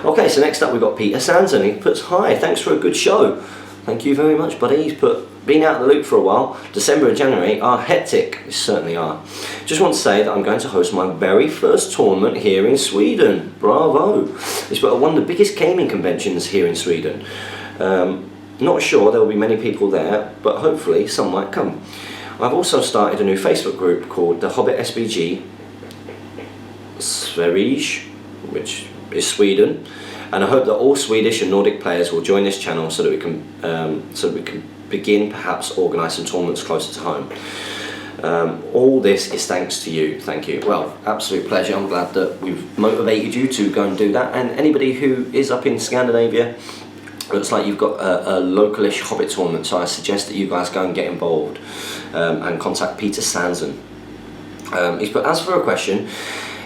Okay, so next up we've got Peter Sanson. He puts, hi, thanks for a good show. Thank you very much, buddy. He's put, been out of the loop for a while. December and January are hectic. They certainly are. Just want to say that I'm going to host my very first tournament here in Sweden. Bravo. It's one of the biggest gaming conventions here in Sweden. Not sure there will be many people there, but hopefully some might come. I've also started a new Facebook group called the Hobbit SBG, Sveriges, which is Sweden, and I hope that all Swedish and Nordic players will join this channel so that we can begin perhaps organise some tournaments closer to home. All this is thanks to you. Thank you. Well, absolute pleasure. I'm glad that we've motivated you to go and do that. And anybody who is up in Scandinavia, looks like you've got a localish Hobbit tournament, so I suggest that you guys go and get involved and contact Peter Sanson. But as for a question,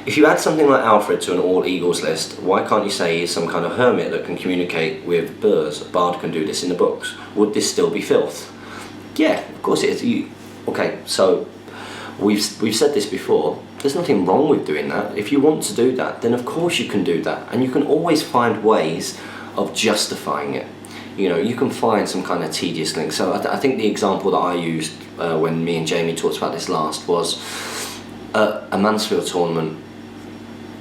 if you add something like Alfred to an all Eagles list, why can't you say he's some kind of hermit that can communicate with birds? A bard can do this in the books. Would this still be filth? Yeah, of course it is. Okay, so we've said this before. There's nothing wrong with doing that. If you want to do that, then of course you can do that, and you can always find ways of justifying it. You know, you can find some kind of tedious link. So I think the example that I used when me and Jamie talked about this last was a Mansfield tournament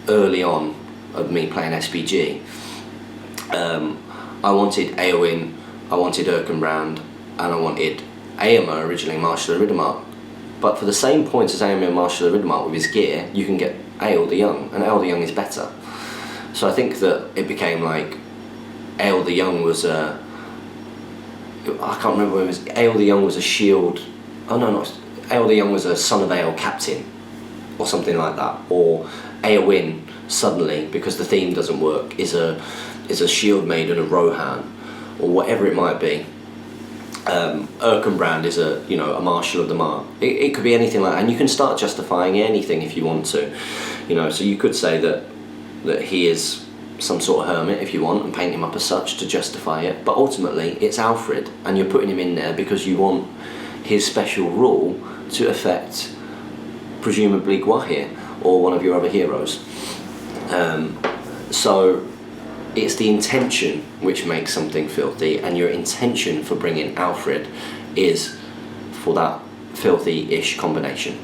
early on of me playing SBG. I wanted Eowyn, I wanted Erkenbrand, and I wanted Eomer, originally Marshal of Riddermark. But for the same points as Eomer Marshal of Riddermark with his gear, you can get Eorl the Young, and Eorl the Young is better. So I think that it became like Eorl the Young was a... I can't remember when it was... Eorl the Young was a shield... Oh no, not... Eorl the Young was a Son of Eorl captain, or something like that. Or Eowyn, suddenly, because the theme doesn't work, is a shield maiden of Rohan, or whatever it might be. Erkenbrand is a Marshal of the Mark. It could be anything like that, and you can start justifying anything if you want to. So you could say that he is some sort of hermit if you want, and paint him up as such to justify it. But ultimately, it's Alfred, and you're putting him in there because you want his special rule to affect, presumably, Gwahir or one of your other heroes. So it's the intention which makes something filthy, and your intention for bringing Alfred is for that filthy-ish combination.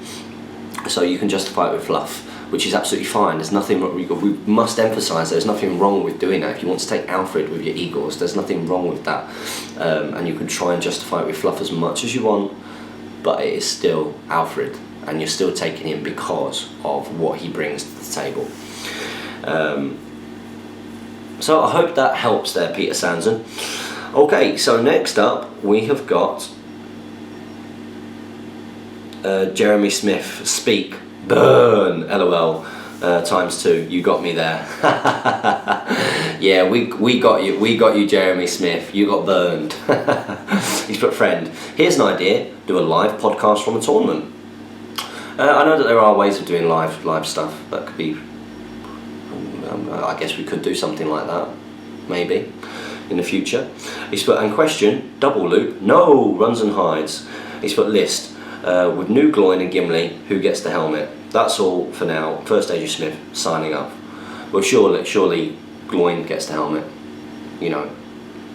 So you can justify it with fluff, which is absolutely fine. There's nothing. We must emphasise there's nothing wrong with doing that. If you want to take Alfred with your Eagles, there's nothing wrong with that, and you can try and justify it with fluff as much as you want, but it is still Alfred, and you're still taking him because of what he brings to the table. So I hope that helps there, Peter Sanson. Okay, so next up we have got Jeremy Smith. Speak, burn, LOL, ×2. You got me there. Yeah, we got you, Jeremy Smith. You got burned. He's put friend. Here's an idea: do a live podcast from a tournament. I know that there are ways of doing live stuff. That could be. I guess we could do something like that, maybe, in the future. He's put, and question, double loop, no, runs and hides. He's put list, with new Gloin and Gimli, who gets the helmet. That's all for now. First Agent Smith, signing up. Well, surely Gloin gets the helmet.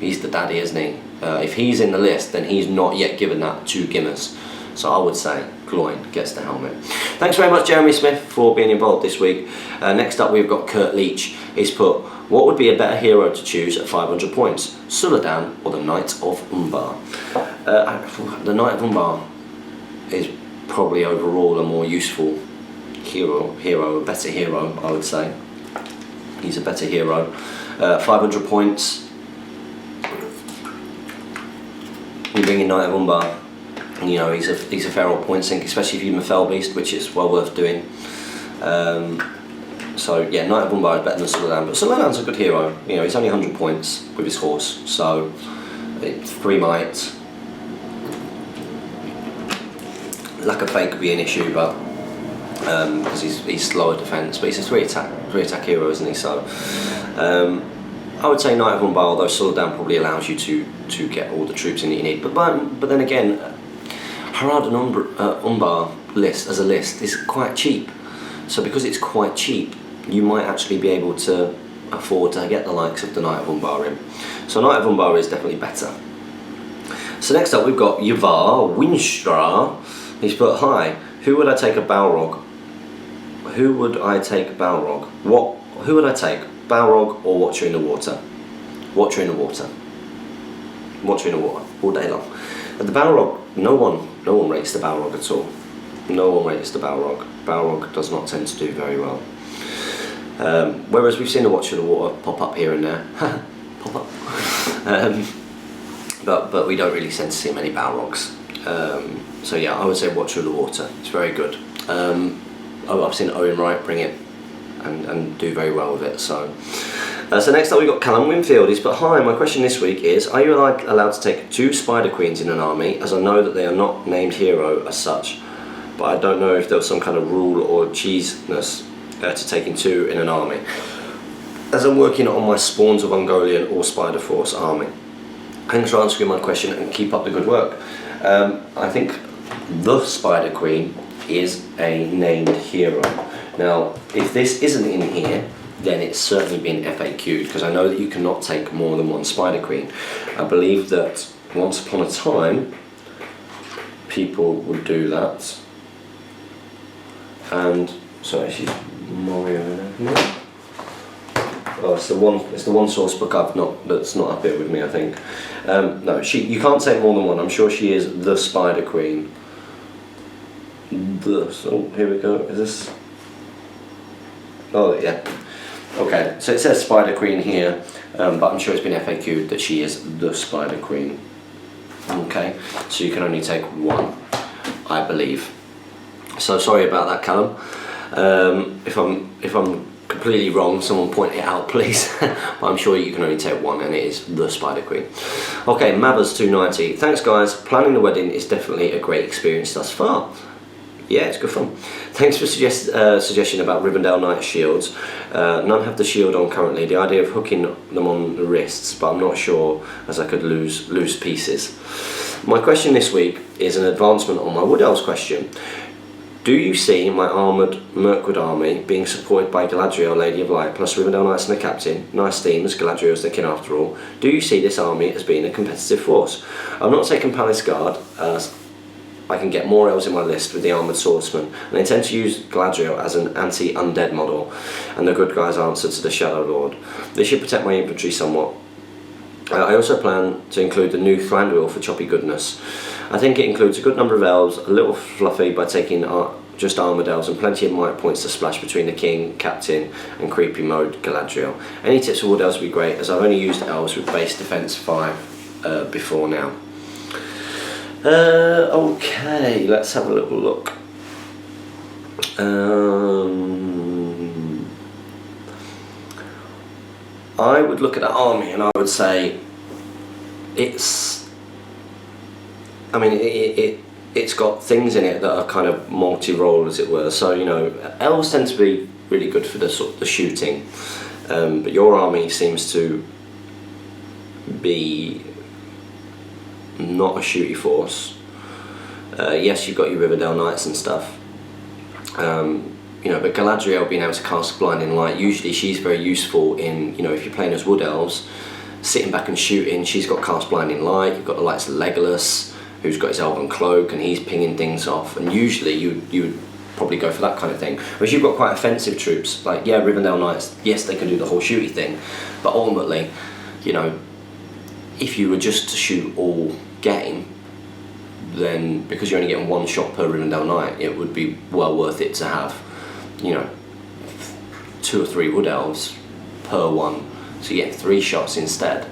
He's the daddy, isn't he? If he's in the list, then he's not yet given that to Gimmers. So I would say Gloin gets the helmet. Thanks very much, Jeremy Smith, for being involved this week. Next up, we've got Kurt Leach. He's put, what would be a better hero to choose at 500 points? Suladan or the Knight of Umbar? The Knight of Umbar is probably overall a more useful hero, a better hero, I would say. He's a better hero. 500 points. You bring in Knight of Umbar. He's a feral point sink, especially if you're a Fell Beast, which is well worth doing. So yeah, Knight of Umbar is better than Suladan, but Suladan's a good hero. He's only 100 points with his horse, so 3 might. Lack of fate could be an issue, but because he's slower defence, but he's a 3 attack hero, isn't he? So I would say Knight of Umbar, although Suladan probably allows you to get all the troops in that you need. But then again, Harad and Umbar list as a list is quite cheap. So because it's quite cheap, you might actually be able to afford to get the likes of the Knight of Umbar in. So Knight of Umbar is definitely better. So next up we've got Yavar Winstra. He's put, hi, who would I take a Balrog? Who would I take Balrog? Who would I take? Balrog or Watcher in the Water? Watcher in the Water. Watcher in the Water, all day long. And the Balrog, no one rates the Balrog at all. No one rates the Balrog. Balrog does not tend to do very well. Whereas we've seen the Watcher of the Water pop up here and there, pop up, but we don't really tend to see many Balrogs. So yeah, I would say Watcher of the Water. It's very good. I've seen Owen Wright bring it and do very well with it. So next up we've got Callum Winfield. He's put, hi, my question this week is, are you allowed to take 2 Spider Queens in an army, as I know that they are not named hero as such, but I don't know if there was some kind of rule or cheesiness to taking 2 in an army, as I'm working on my Spawns of Ungoliant or Spider Force army. Thanks for answering my question and keep up the good work. I think the Spider Queen is a named hero. Now, if this isn't in here, then it's certainly been FAQ'd, because I know that you cannot take more than 1 Spider Queen. I believe that once upon a time, people would do that. And, sorry, she's Mario in there. Oh, it's the one source book that's not up here with me, I think. No, you can't take more than 1. I'm sure she is the Spider Queen. So here we go. Is this? Oh yeah. Okay, so it says Spider Queen here, but I'm sure it's been FAQ'd that she is the Spider Queen. Okay, so you can only take 1, I believe. So sorry about that, Callum. If I'm completely wrong, someone point it out, please. But I'm sure you can only take 1, and it is the Spider Queen. Okay, Mathers 290. Thanks, guys. Planning the wedding is definitely a great experience thus far. Yeah, it's good fun. Thanks for suggestion about Rivendell Knight shields. None have the shield on currently. The idea of hooking them on the wrists, but I'm not sure, as I could lose pieces. My question this week is an advancement on my Wood Elves question. Do you see my armoured Merkwood army being supported by Galadriel, Lady of Light, plus Rivendell Knights and the Captain? Nice themes, Galadriel's the king after all. Do you see this army as being a competitive force? I'm not taking Palace Guard, as I can get more elves in my list with the Armoured Swordsman, and I intend to use Galadriel as an anti-undead model, and the good guy's answer to the Shadow Lord. This should protect my infantry somewhat. I also plan to include the new Thranduil for choppy goodness. I think it includes a good number of elves, a little fluffy by taking just armoured elves, and plenty of might points to splash between the king, captain and creepy mode Galadriel. Any tips for Wood Elves would be great, as I've only used elves with base defence 5 before now. Okay, let's have a little look. I would look at that army and I would say it's got things in it that are kind of multi-role, as it were. So, you know, elves tend to be really good for the shooting, but your army seems to be not a shooty force. Yes, you've got your Rivendell Knights and stuff, you know, but Galadriel being able to cast Blinding Light, usually she's very useful in, you know, if you're playing as Wood Elves, sitting back and shooting. She's got cast Blinding Light. You've got the likes of Legolas, who's got his Elven Cloak, and he's pinging things off, and usually you would probably go for that kind of thing. Whereas you've got quite offensive troops, like, yeah, Rivendell Knights, yes, they can do the whole shooty thing, but ultimately, you know, if you were just to shoot all game, then because you're only getting 1 shot per Rivendell Knight, it would be well worth it to have, you know, 2 or 3 Wood Elves per one, so you get 3 shots instead.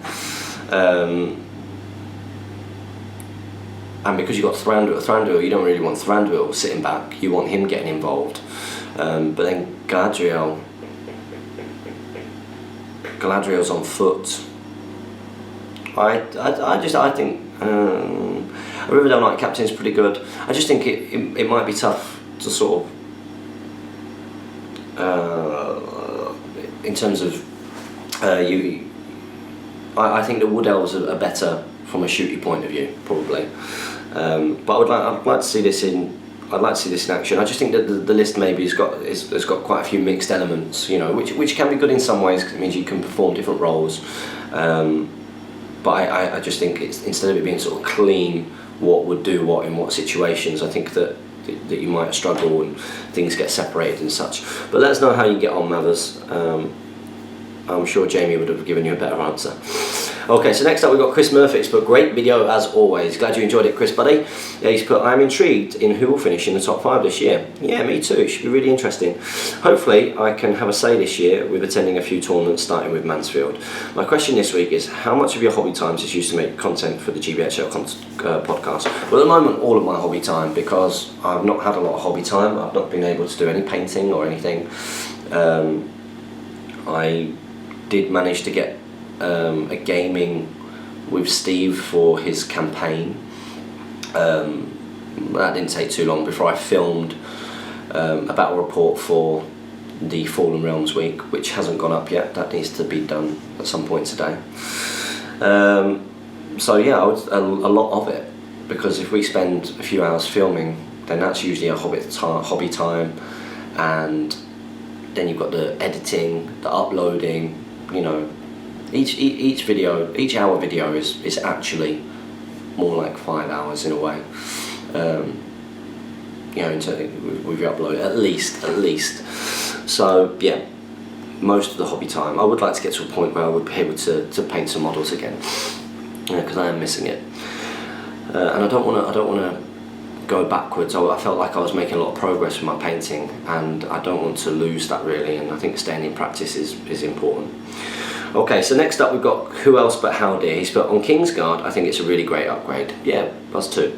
And because you've got Thranduil, you don't really want Thranduil sitting back, you want him getting involved. But then Galadriel's on foot. I think a Rivendell Knight Captain is pretty good. I just think it might be tough to sort of in terms of I think the Wood Elves are better from a shooty point of view, probably. But I'd like to see this in action. I just think that the list maybe has got quite a few mixed elements, you know, which can be good in some ways because it means you can perform different roles. But I just think instead of it being sort of clean, what would do what in what situations, I think that you might struggle and things get separated and such. But let us know how you get on, Mathers. I'm sure Jamie would have given you a better answer. Okay, so next up we've got Chris Murphy. He's put great video as always. Glad you enjoyed it, Chris, buddy. Yeah, he's put, I'm intrigued in who will finish in the top 5 this year. Yeah, me too. It should be really interesting. Hopefully I can have a say this year with attending a few tournaments starting with Mansfield. My question this week is, how much of your hobby time is used to make content for the GBHL podcast? Well, at the moment, all of my hobby time, because I've not had a lot of hobby time. I've not been able to do any painting or anything. I did manage to get a gaming with Steve for his campaign. That didn't take too long before I filmed a battle report for the Fallen Realms week, which hasn't gone up yet. That needs to be done at some point today. So yeah, a lot of it, because if we spend a few hours filming, then that's usually a hobby time, and then you've got the editing, the uploading, you know. Each hour video is actually more like 5 hours in a way. You know, with your upload, at least. So yeah, most of the hobby time. I would like to get to a point where I would be able to paint some models again, because I am missing it. And I don't want to go backwards. I felt like I was making a lot of progress with my painting, and I don't want to lose that really. And I think staying in practice is important. Okay, so next up we've got who else but Howdy. He's put, on Kingsguard, I think it's a really great upgrade. Yeah, us too.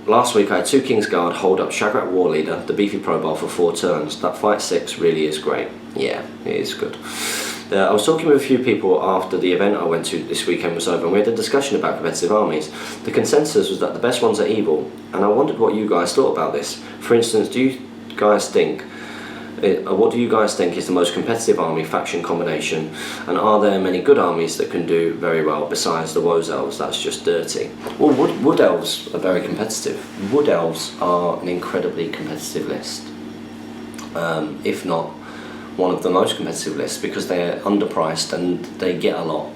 Last week I had 2 Kingsguard hold up Shagrat Warleader, the beefy Pro-Ball, for 4 turns. That fight 6 really is great. Yeah, it is good. I was talking with a few people after the event I went to this weekend was over, and we had a discussion about competitive armies. The consensus was that the best ones are evil, and I wondered what you guys thought about this. For instance, what do you guys think is the most competitive army faction combination, and are there many good armies that can do very well besides the Woes Elves? That's just dirty. Well, Wood Elves are very competitive. Wood Elves are an incredibly competitive list, if not one of the most competitive lists, because they're underpriced and they get a lot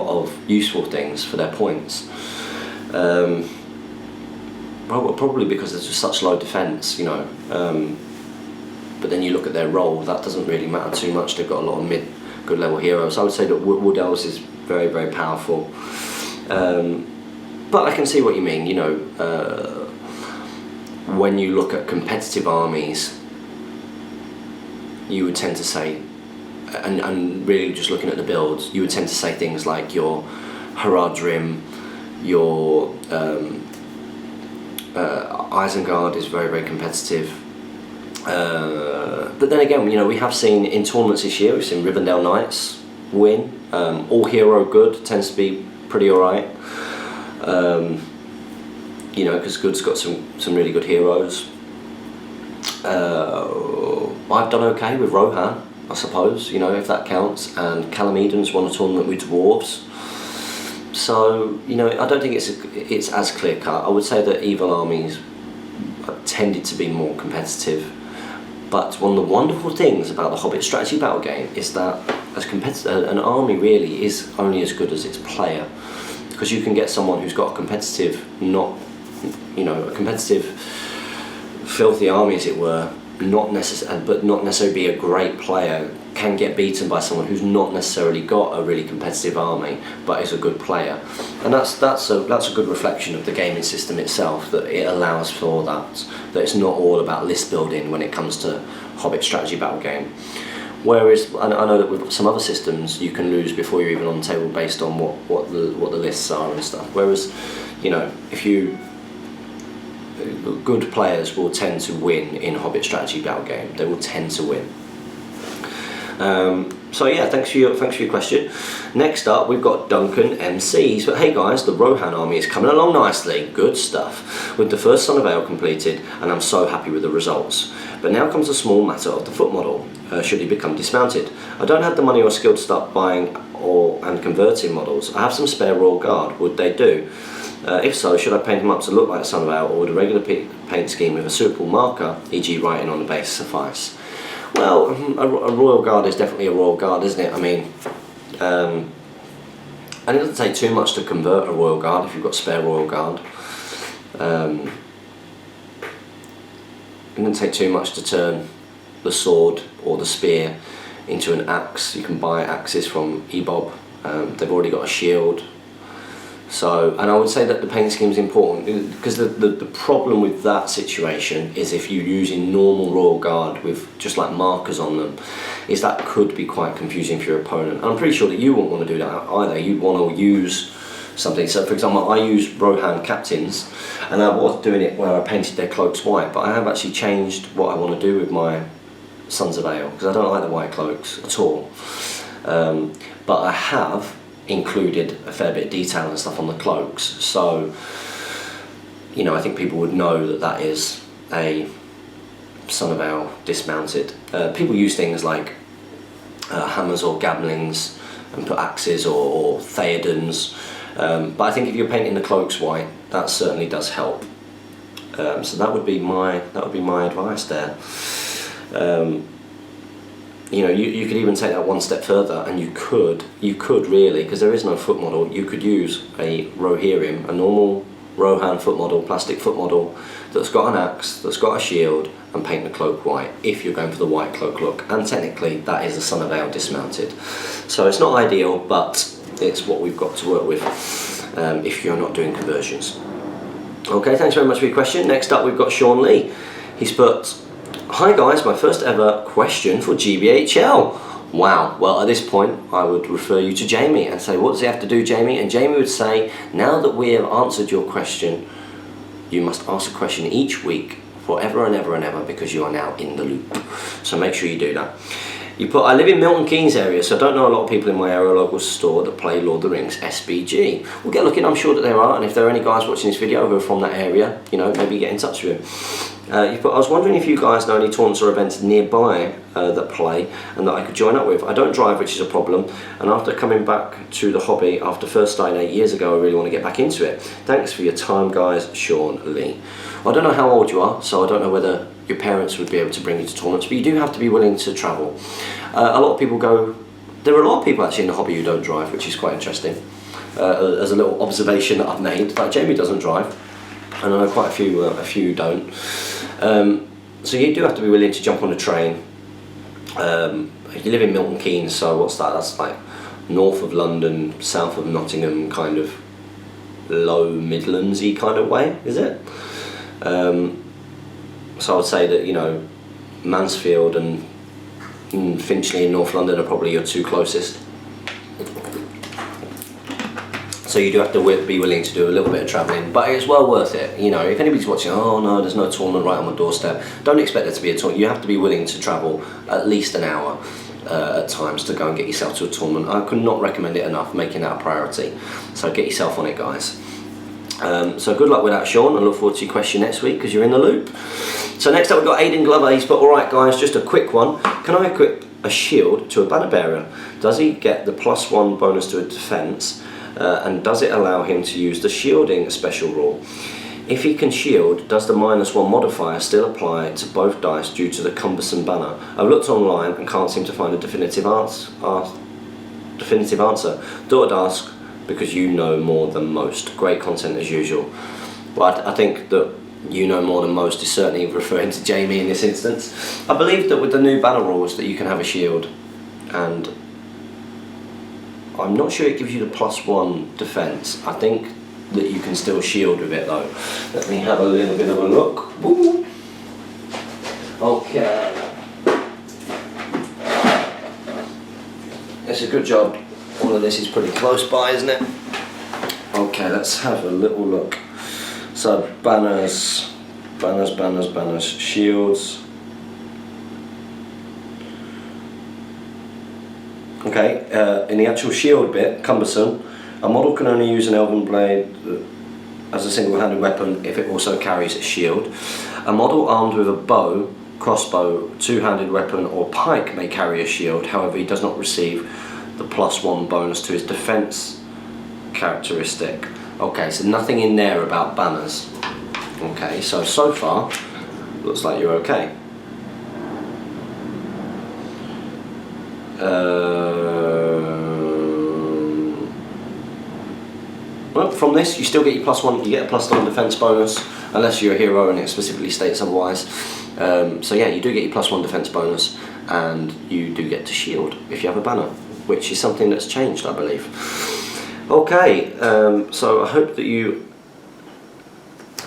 of useful things for their points. Probably because there's just such low defense, you know. But then you look at their role, that doesn't really matter too much. They've got a lot of good level heroes. I would say that Wood Elves is very, very powerful. But I can see what you mean, you know. When you look at competitive armies, you would tend to say, and really just looking at the builds, you would tend to say things like your Haradrim, your Isengard is very, very competitive. But then again, you know, we have seen in tournaments this year, we've seen Rivendell Knights win. All hero good tends to be pretty alright. You know, because Good's got some really good heroes. I've done okay with Rohan, I suppose, you know, if that counts, and Callum Eden's won a tournament with Dwarves. So, you know, I don't think it's as clear cut. I would say that evil armies tended to be more competitive. But one of the wonderful things about the Hobbit strategy battle game is that an army really is only as good as its player, because you can get someone who's got a competitive, filthy army, as it were, but not necessarily be a great player, can get beaten by someone who's not necessarily got a really competitive army but is a good player. And that's a good reflection of the gaming system itself, that it allows for that it's not all about list building when it comes to Hobbit strategy battle game. Whereas I know that with some other systems you can lose before you're even on the table based on what the lists are and stuff. Whereas, you know, good players will tend to win in Hobbit strategy battle game. They will tend to win. So yeah, thanks for your question. Next up, we've got Duncan MC. So, hey guys, the Rohan army is coming along nicely. Good stuff. With the first Son of Ale completed, and I'm so happy with the results. But now comes the small matter of the foot model. Should he become dismounted? I don't have the money or skill to start buying and converting models. I have some spare Royal Guard. Would they do? If so, should I paint him up to look like a Son of Ale, or would a regular paint scheme with a suitable marker, e.g. writing on the base, suffice? Well, a Royal Guard is definitely a Royal Guard, isn't it? I mean, and it doesn't take too much to convert a Royal Guard if you've got spare Royal Guard. It doesn't take too much to turn the sword or the spear into an axe. You can buy axes from EBOB. They've already got a shield. So, and I would say that the paint scheme is important, because the problem with that situation is if you're using normal Royal Guard with just like markers on them, is that could be quite confusing for your opponent. And I'm pretty sure that you won't want to do that either. You'd want to use something. So for example, I use Rohan captains, and I was doing it where I painted their cloaks white, but I have actually changed what I want to do with my Sons of Ale, because I don't like the white cloaks at all. But I have included a fair bit of detail and stuff on the cloaks, so you know, I think people would know that that is a Son of Ale dismounted. People use things like hammers or gablings and put axes or theodens, but I think if you're painting the cloaks white, that certainly does help. So that would be my advice there. You know, you could even take that one step further, and you could really, because there is no foot model, you could use a Rohirrim, a normal Rohan foot model, plastic foot model, that's got an axe, that's got a shield, and paint the cloak white, if you're going for the white cloak look. And technically, that is a Son of Ale dismounted. So it's not ideal, but it's what we've got to work with if you're not doing conversions. Okay, thanks very much for your question. Next up, we've got Sean Lee. He's put, "Hi guys, my first ever question for GBHL." Wow, well at this point I would refer you to Jamie and say, what does he have to do, Jamie? And Jamie would say, now that we have answered your question, you must ask a question each week forever and ever and ever, because you are now in the loop. So make sure you do that. You put, "I live in Milton Keynes area, so I don't know a lot of people in my area local store that play Lord of the Rings SBG." We'll get looking, I'm sure that there are, and if there are any guys watching this video who are from that area, you know, maybe get in touch with him. You put, "I was wondering if you guys know any tournaments or events nearby that play and that I could join up with. I don't drive, which is a problem, and after coming back to the hobby after first starting 8 years ago, I really want to get back into it. Thanks for your time, guys, Sean Lee." Well, I don't know how old you are, so I don't know whether your parents would be able to bring you to tournaments, but you do have to be willing to travel. A lot of people go, there are a lot of people actually in the hobby who don't drive, which is quite interesting. As a little observation that I've made, like Jamie doesn't drive, and I know quite a few don't. So you do have to be willing to jump on a train. You live in Milton Keynes, so what's that? That's like north of London, south of Nottingham, kind of low Midlands-y kind of way, is it? So I would say that, you know, Mansfield and Finchley in North London are probably your two closest. So you do have to be willing to do a little bit of travelling, but it's well worth it. You know, if anybody's watching, oh no, there's no tournament right on my doorstep, don't expect there to be a tournament. You have to be willing to travel at least an hour at times to go and get yourself to a tournament. I could not recommend it enough, making that a priority. So get yourself on it, guys. So good luck with that, Sean. I look forward to your question next week, because you're in the loop. So next up we've got Aidan Glover. He's put, "Alright guys, just a quick one. Can I equip a shield to a banner bearer? Does he get the +1 bonus to a defence? And does it allow him to use the shielding special rule? If he can shield, does the -1 modifier still apply to both dice due to the cumbersome banner? I've looked online and can't seem to find a definitive answer. Thought I'd ask because you know more than most. Great content as usual." Well, I think that you know more than most is certainly referring to Jamie in this instance. I believe that with the new banner rules that you can have a shield, and I'm not sure it gives you the +1 defence. I think that you can still shield with it though. Let me have a little bit of a look. Ooh. Okay. It's a good job. All of this is pretty close by, isn't it? Okay, let's have a little look. So banners, shields. Okay, in the actual shield bit, cumbersome, a model can only use an elven blade as a single-handed weapon if it also carries a shield. A model armed with a bow, crossbow, two-handed weapon or pike may carry a shield, however he does not receive the +1 bonus to his defence characteristic. Okay, so nothing in there about banners. Okay, so far, looks like you're okay. Well, from this you still get your +1, you get a +1 defence bonus, unless you're a hero and it specifically states otherwise. So yeah, you do get your +1 defence bonus, and you do get to shield if you have a banner, which is something that's changed, I believe. Okay, so I hope that you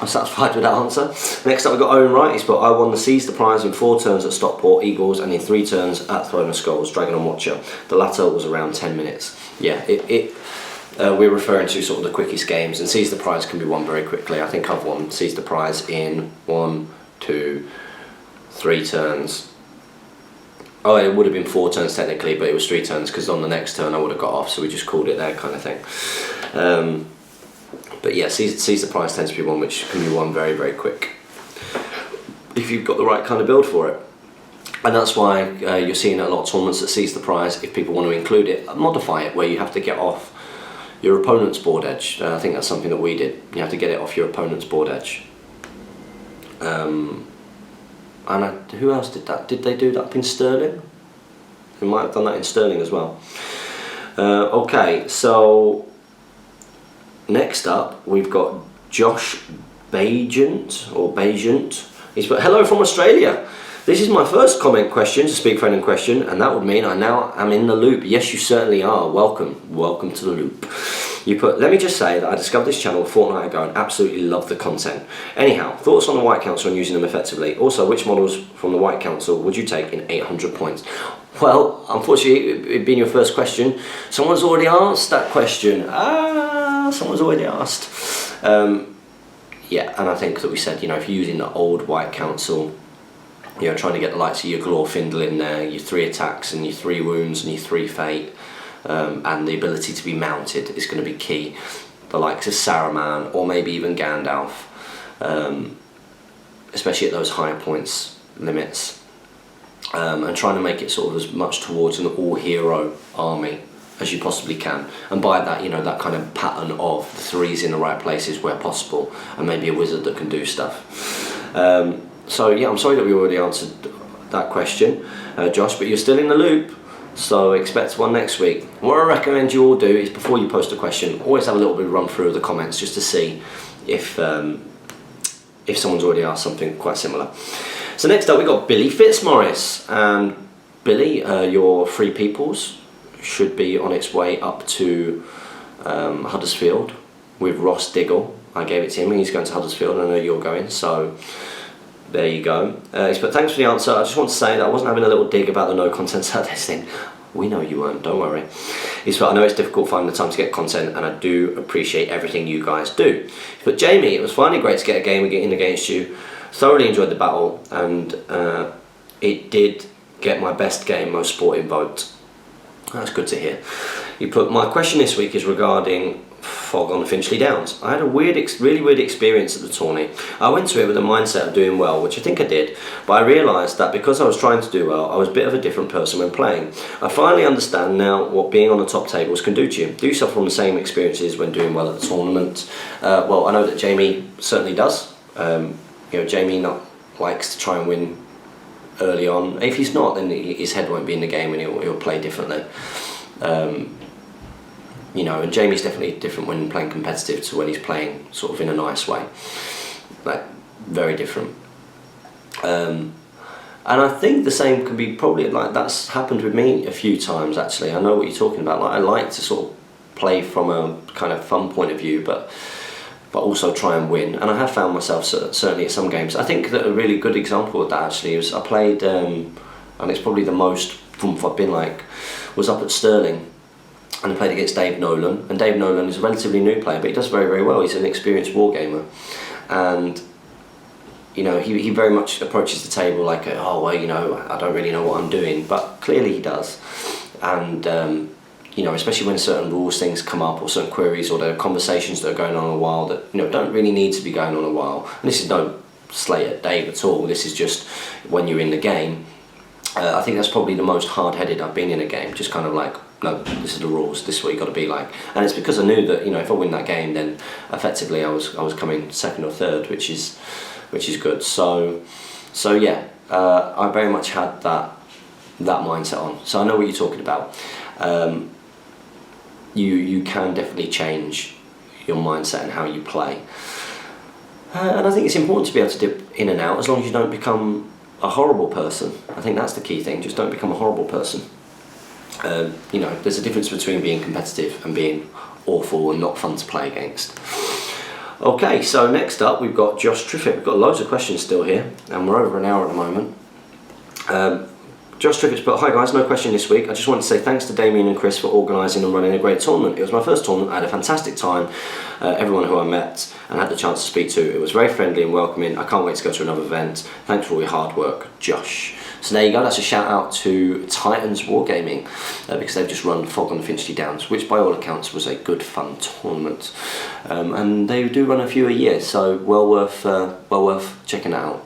are satisfied with that answer. Next up we've got Owen Wright. He's put, I won the Seize the Prize in 4 turns at Stockport Eagles and in 3 turns at Throne of Skulls, Dragon and Watcher. The latter was around 10 minutes. Yeah, we're referring to sort of the quickest games, and Seize the Prize can be won very quickly. I think I've won Seize the Prize in 1, 2, 3 turns. Oh, it would have been 4 turns technically, but it was 3 turns because on the next turn I would have got off, so we just called it there, kind of thing. But yeah, Seize the Prize tends to be one which can be won very, very quick if you've got the right kind of build for it. And that's why you're seeing a lot of tournaments that Seize the Prize, if people want to include it, modify it where you have to get off your opponent's board edge. I think that's something that we did. You have to get it off your opponent's board edge. And who else did that? Did they do that up in Sterling? They might have done that in Sterling as well. Okay, so next up we've got Josh Bajant, or Bajant. He's put, hello from Australia. This is my first comment question to Speak Friend and Question, and that would mean I now am in the loop. Yes, you certainly are. Welcome. Welcome to the loop. You put, let me just say that I discovered this channel a fortnight ago and absolutely love the content. Anyhow, thoughts on the White Council and using them effectively. Also, which models from the White Council would you take in 800 points? Well, unfortunately, it being your first question, someone's already asked that question. Someone's already asked. Yeah, and I think that we said, you know, if you're using the old White Council, you know, trying to get the likes of your Glorfindel in there, your 3 attacks and your 3 wounds and your 3 fate, and the ability to be mounted is going to be key. The likes of Saruman or maybe even Gandalf, especially at those higher points limits, and trying to make it sort of as much towards an all-hero army as you possibly can. And by that, you know, that kind of pattern of the 3s in the right places where possible, and maybe a wizard that can do stuff. So yeah, I'm sorry that we already answered that question, Josh, but you're still in the loop, so expect one next week. What I recommend you all do is, before you post a question, always have a little bit of run through of the comments just to see if someone's already asked something quite similar. So next up we've got Billy Fitzmaurice, and Billy, your Free Peoples should be on its way up to Huddersfield with Ross Diggle. I gave it to him and he's going to Huddersfield. I know you're going, so there you go. He's put, thanks for the answer. I just want to say that I wasn't having a little dig about the no content Saturdays thing. We know you weren't, don't worry. He's put, I know it's difficult finding the time to get content, and I do appreciate everything you guys do. He's put, Jamie, it was finally great to get a game in against you. Thoroughly enjoyed the battle, and it did get my best game, most sporting vote. That's good to hear. He put, my question this week is regarding Fog on the Finchley Downs. I had a really weird experience at the tourney. I went to it with a mindset of doing well, which I think I did, but I realised that because I was trying to do well, I was a bit of a different person when playing. I finally understand now what being on the top tables can do to you. Do you suffer from the same experiences when doing well at the tournament? Well, I know that Jamie certainly does. You know, Jamie likes to try and win early on. If he's not, then his head won't be in the game and he'll play differently. You know, and Jamie's definitely different when playing competitive to when he's playing sort of in a nice way. Like, very different. And I think the same could be probably, like, that's happened with me a few times actually. I know what you're talking about. Like, I like to sort of play from a kind of fun point of view, but also try and win. And I have found myself certainly at some games. I think that a really good example of that actually was I played, and it's probably the most from I've been like, was up at Sterling. And I played against Dave Nolan, and Dave Nolan is a relatively new player, but he does very, very well. He's an experienced wargamer, and you know, he very much approaches the table like, oh well, you know, I don't really know what I'm doing, but clearly he does. And you know, especially when certain rules things come up, or certain queries, or there are conversations that are going on a while that, you know, don't really need to be going on a while. And this is no slate at Dave at all. This is just when you're in the game. I think that's probably the most hard-headed I've been in a game. Just kind of like, no, this is the rules. This is what you got to be like. And it's because I knew that, you know, if I win that game, then effectively I was coming second or third, which is good. So yeah, I very much had that mindset on. So I know what you're talking about. You can definitely change your mindset and how you play. And I think it's important to be able to dip in and out, as long as you don't become a horrible person. I think that's the key thing. Just don't become a horrible person. You know, there's a difference between being competitive and being awful and not fun to play against. Okay, so next up we've got Josh Triffitt. We've got loads of questions still here, and we're over an hour at the moment. Josh Triffitt's put, hi guys, no question this week. I just wanted to say thanks to Damien and Chris for organising and running a great tournament. It was my first tournament. I had a fantastic time. Everyone who I met and had the chance to speak to, it was very friendly and welcoming. I can't wait to go to another event. Thanks for all your hard work, Josh. So there you go, that's a shout out to Titans Wargaming because they've just run Fog on the Finchley Downs, which by all accounts was a good fun tournament. And they do run a few a year, so well worth checking it out.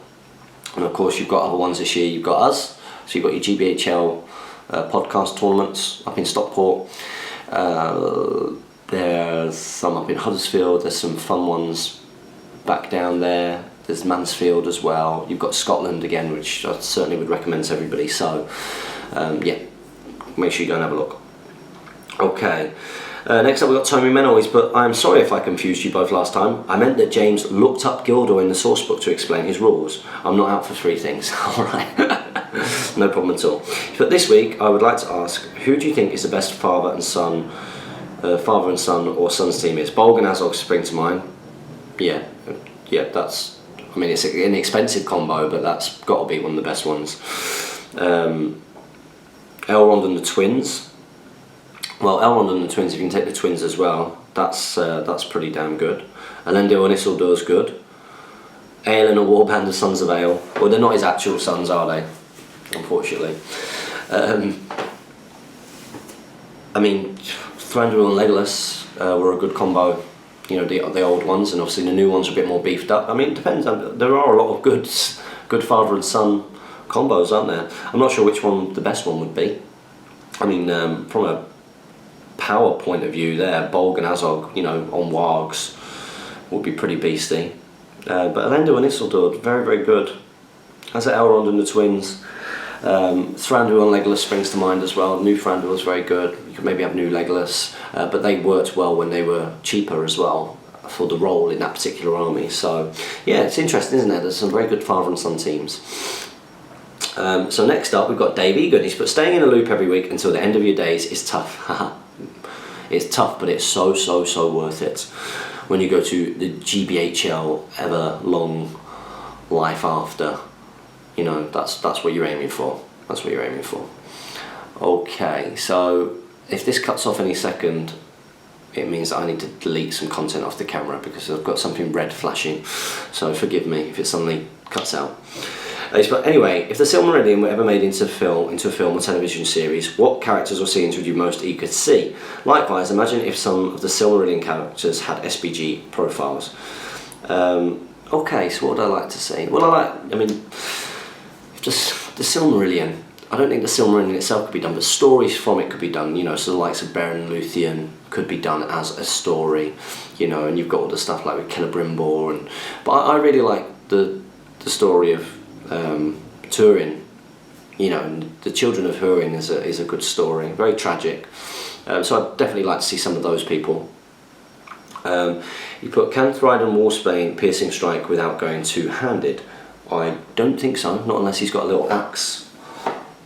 And of course you've got other ones this year. You've got us, so you've got your GBHL podcast tournaments up in Stockport. There's some up in Huddersfield. There's some fun ones back down there. There's Mansfield as well. You've got Scotland again, which I certainly would recommend to everybody. So yeah, make sure you go and have a look. Okay, next up we've got Tommy Menoys, but I'm sorry if I confused you both last time. I meant that James looked up Gildor in the source book to explain his rules. I'm not out for three things. Alright, no problem at all. But this week I would like to ask, who do you think is the best father and son or son's team is? Bolg and Azog spring to mind. Yeah, that's, I mean, it's an inexpensive combo, but that's got to be one of the best ones. Elrond and the twins. Well, Elrond and the twins, if you can take the twins as well, that's pretty damn good. Elendil and Isildur's good. Aelin and a warband of Sons of Ale. Well, they're not his actual sons, are they? Unfortunately. I mean, Thranduil and Legolas were a good combo. You know, the old ones, and obviously the new ones are a bit more beefed up. I mean, it depends. There are a lot of good father and son combos, aren't there? I'm not sure which one the best one would be. I mean, from a power point of view there, Bolg and Azog, you know, on wargs would be pretty beastly. But Elendil and Isildur, very, very good. As are Elrond and the twins. Thranduil and Legolas springs to mind as well. New Thranduil is very good. You could maybe have new Legolas, but they worked well when they were cheaper as well for the role in that particular army. So yeah, it's interesting, isn't it? There's some very good father and son teams. So next up we've got Dave Egan. But staying in a loop every week until the end of your days is tough. It's tough, but it's so worth it when you go to the GBHL ever long life after. You know, that's what you're aiming for. That's what you're aiming for. Okay, so if this cuts off any second, it means that I need to delete some content off the camera because I've got something red flashing. So forgive me if it suddenly cuts out. But anyway, if the Silmarillion were ever made into a film or television series, what characters or scenes would you most eager to see? Likewise, imagine if some of the Silmarillion characters had SBG profiles. Okay, so what would I like to see? Well, I mean, just the Silmarillion. I don't think the Silmarillion itself could be done, but stories from it could be done. You know, so the likes of Beren and Luthien could be done as a story. You know, and you've got all the stuff like with Celebrimbor, but I really like the story of Turin. You know, and the Children of Húrin is a good story, very tragic. So I'd definitely like to see some of those people. You put, can Thryden Warsbane piercing strike without going two-handed? I don't think so, not unless he's got a little axe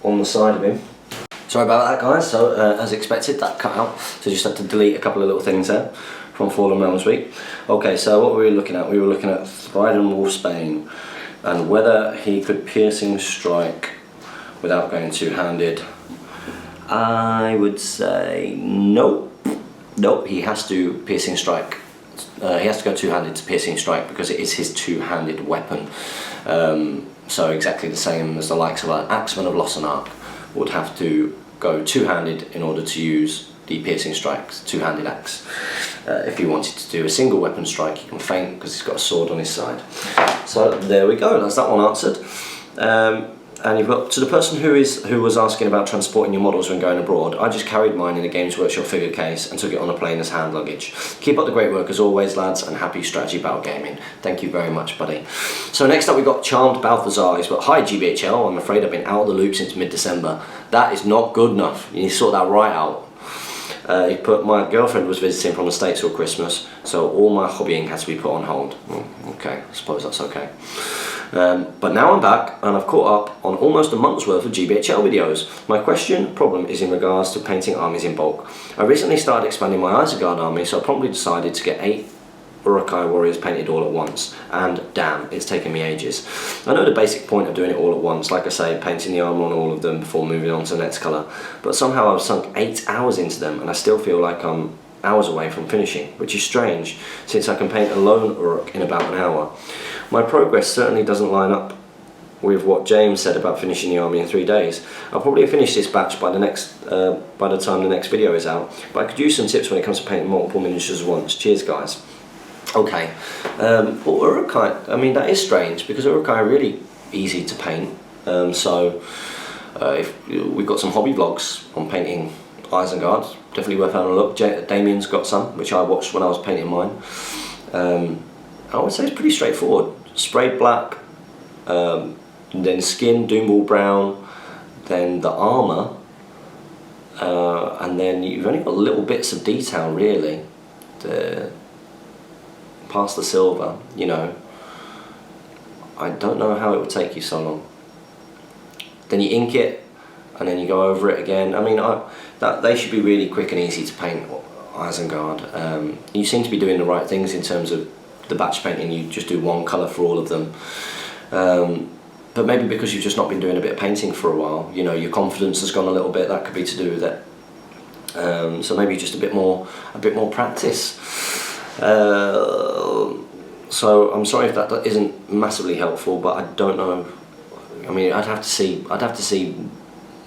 on the side of him. Sorry about that, guys. So as expected, that cut out, so just had to delete a couple of little things there from Fallen Realms Week. Okay, so what were we looking at? We were looking at Thryden Warsbane and whether he could piercing strike without going two-handed. I would say nope. Nope, he has to piercing strike. He has to go two-handed to piercing strike because it is his two-handed weapon. So exactly the same as the likes of an Axeman of Lossenark would have to go two-handed in order to use the piercing strikes, two-handed axe. If he wanted to do a single weapon strike, he can feint because he's got a sword on his side. So there we go, that's that one answered. And you've got, to the person who was asking about transporting your models when going abroad, I just carried mine in a Games Workshop figure case and took it on a plane as hand luggage. Keep up the great work as always, lads, and happy strategy battle gaming. Thank you very much, buddy. So next up we've got Charmed Balthazar. He's got, hi GBHL, I'm afraid I've been out of the loop since mid-December. That is not good enough. You need to sort that right out. He put, my girlfriend was visiting from the States for Christmas, so all my hobbying had to be put on hold. Okay, I suppose that's okay. But now I'm back and I've caught up on almost a month's worth of GBHL videos. My problem is in regards to painting armies in bulk. I recently started expanding my Isengard army, so I promptly decided to get 8 Uruk-hai warriors painted all at once, and damn, it's taken me ages. I know the basic point of doing it all at once, like I say, painting the armour on all of them before moving on to the next colour, but somehow I've sunk 8 hours into them and I still feel like I'm hours away from finishing, which is strange since I can paint a lone Uruk in about an hour. My progress certainly doesn't line up with what James said about finishing the army in 3 days. I'll probably finish this batch by the time the next video is out, but I could use some tips when it comes to painting multiple miniatures at once. Cheers guys. Okay, well, Uruk-hai, I mean that is strange because Uruk-hai are really easy to paint. If we've got some hobby vlogs on painting Isengard, definitely worth having a look. Damien's got some, which I watched when I was painting mine. I would say it's pretty straightforward. Sprayed black, then skin, Doomwall brown, then the armour, and then you've only got little bits of detail really. Past the silver, you know. I don't know how it would take you so long. Then you ink it, and then you go over it again. I mean, they should be really quick and easy to paint, Isengard. You seem to be doing the right things in terms of the batch painting. You just do one colour for all of them. But maybe because you've just not been doing a bit of painting for a while, you know, your confidence has gone a little bit. That could be to do with it. So maybe just a bit more practice. So I'm sorry if that isn't massively helpful, but I don't know. I mean, I'd have to see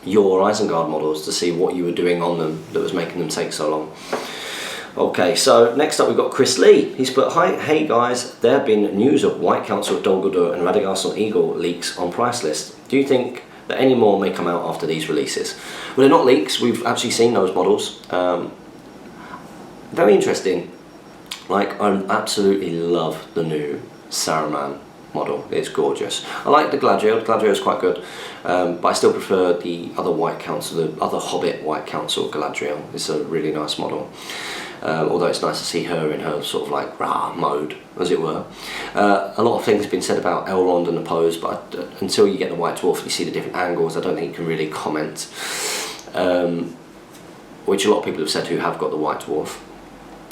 your Isengard models to see what you were doing on them that was making them take so long. Okay, so next up we've got Chris Lee. He's put, hey guys, there have been news of White Council, Dol Guldur and Radagast Eagle leaks on price list. Do you think that any more may come out after these releases? Well, they're not leaks, we've actually seen those models. Very interesting. Like, I absolutely love the new Saruman model. It's gorgeous. I like the Galadriel. The Galadriel is quite good, but I still prefer the other White Council, the other Hobbit White Council Galadriel. It's a really nice model. Although it's nice to see her in her sort of like rah mode, as it were. A lot of things have been said about Elrond and the pose, but until you get the White Dwarf and you see the different angles, I don't think you can really comment. Which a lot of people have said who have got the White Dwarf.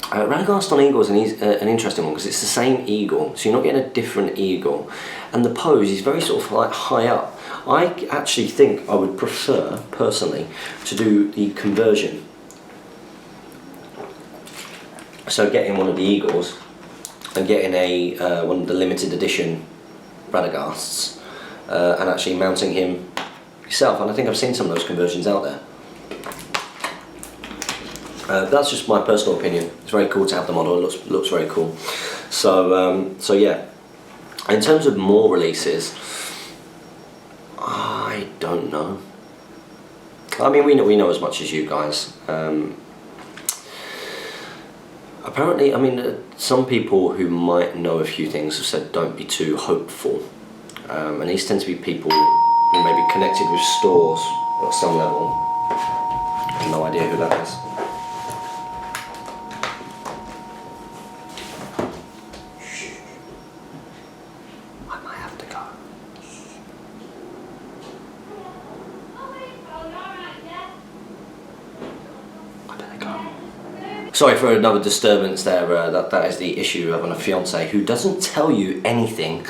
Radagast Eagle is an interesting one because it's the same eagle, so you're not getting a different eagle, and the pose is very sort of like high up. I actually think I would prefer, personally, to do the conversion. So getting one of the eagles and getting one of the limited edition Radagasts and actually mounting him yourself, and I think I've seen some of those conversions out there. That's just my personal opinion. It's very cool to have the model. It looks very cool. So yeah. In terms of more releases, I don't know. I mean, we know as much as you guys. Apparently, I mean, some people who might know a few things have said don't be too hopeful. And these tend to be people who may be connected with stores at some level. I have no idea who that is. Sorry for another disturbance there. That is the issue of having a fiance who doesn't tell you anything.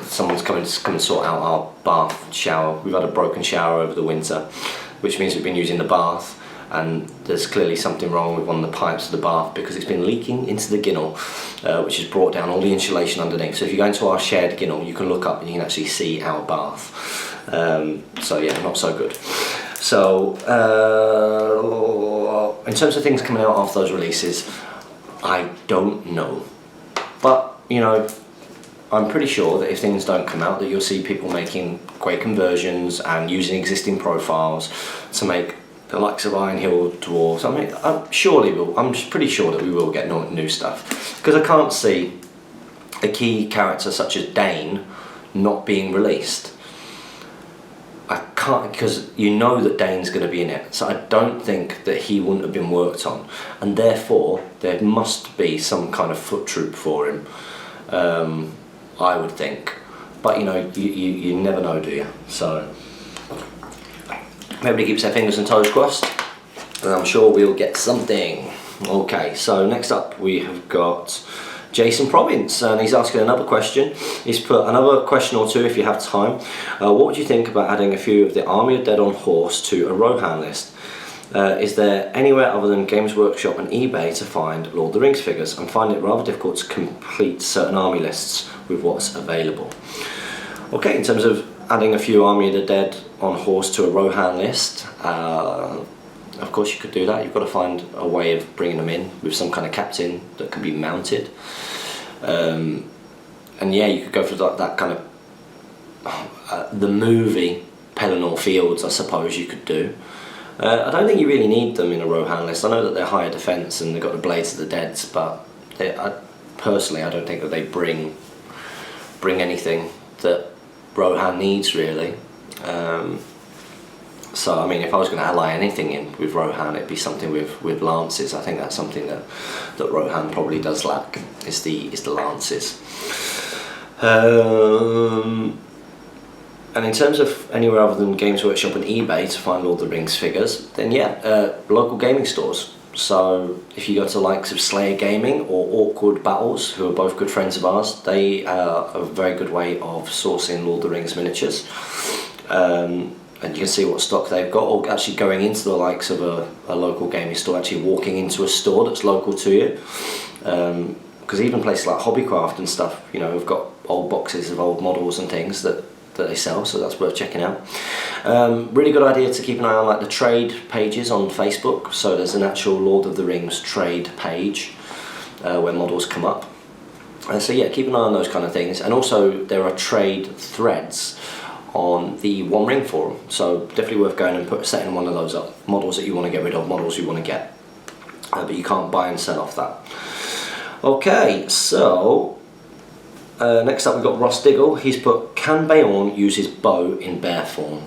Someone's come and sort out our bath shower. We've had a broken shower over the winter, which means we've been using the bath, and there's clearly something wrong with one of the pipes of the bath because it's been leaking into the ginnel, which has brought down all the insulation underneath. So if you go into our shared ginnel, you can look up and you can actually see our bath. So yeah, not so good. So in terms of things coming out after those releases, I don't know, but you know, I'm pretty sure that if things don't come out, that you'll see people making great conversions and using existing profiles to make the likes of Iron Hill dwarves. I mean, I'm pretty sure that we will get new stuff, because I can't see a key character such as Dane not being released. I can't, because you know that Dane's going to be in it, so I don't think that he wouldn't have been worked on, and therefore there must be some kind of foot troop for him. I would think. But you know, you never know, do you? So everybody keeps their fingers and toes crossed, and I'm sure we'll get something. Okay, so next up we have got Jason Province, and he's asking another question. He's put another question or two if you have time. What would you think about adding a few of the Army of Dead on Horse to a Rohan list? Is there anywhere other than Games Workshop and eBay to find Lord of the Rings figures? I'm finding it rather difficult to complete certain army lists with what's available. Okay, in terms of adding a few Army of the Dead on Horse to a Rohan list, of course you could do that. You've got to find a way of bringing them in with some kind of captain that can be mounted. And yeah, you could go for that kind of the movie Pelennor Fields, I suppose you could do. I don't think you really need them in a Rohan list. I know that they're higher defence and they've got the Blades of the Deads, but personally I don't think that they bring anything that Rohan needs really. So I mean, if I was going to ally anything in with Rohan, it'd be something with lances. I think that's something that Rohan probably does lack, is the lances. And in terms of anywhere other than Games Workshop and eBay to find Lord of the Rings figures, then yeah, local gaming stores. So if you go to the likes of Slayer Gaming or Awkward Battles, who are both good friends of ours, they are a very good way of sourcing Lord of the Rings miniatures. And you can see what stock they've got, or actually going into the likes of a local gaming store, actually walking into a store that's local to you. Because even places like Hobbycraft and stuff, you know, have got old boxes of old models and things that they sell, so that's worth checking out. Really good idea to keep an eye on like the trade pages on Facebook. So there's an actual Lord of the Rings trade page where models come up. So yeah, keep an eye on those kind of things. And also there are trade threads on the One Ring forum, so definitely worth going and setting one of those up. Models that you want to get rid of, models you want to get, but you can't buy and sell off that. Okay, so next up we've got Ross Diggle. He's put, can Beorn use his bow in bear form?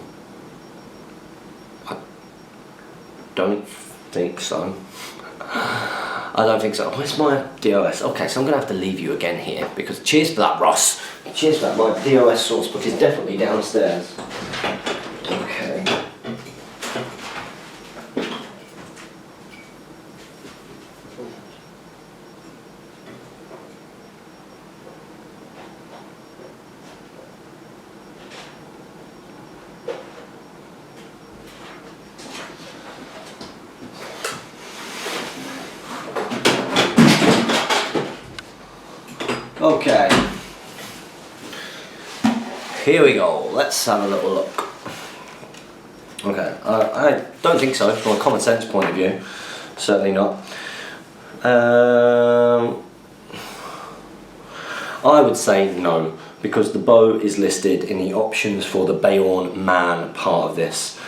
I don't think so. I don't think so. Where's my DOS? Okay, so I'm going to have to leave you again here, because cheers for that, Ross. Cheers for that. My DOS sourcebook is definitely downstairs. Okay. Okay, here we go, let's have a little look. Okay, I don't think so from a common sense point of view, certainly not. I would say no, because the bow is listed in the options for the Beorn man part of this.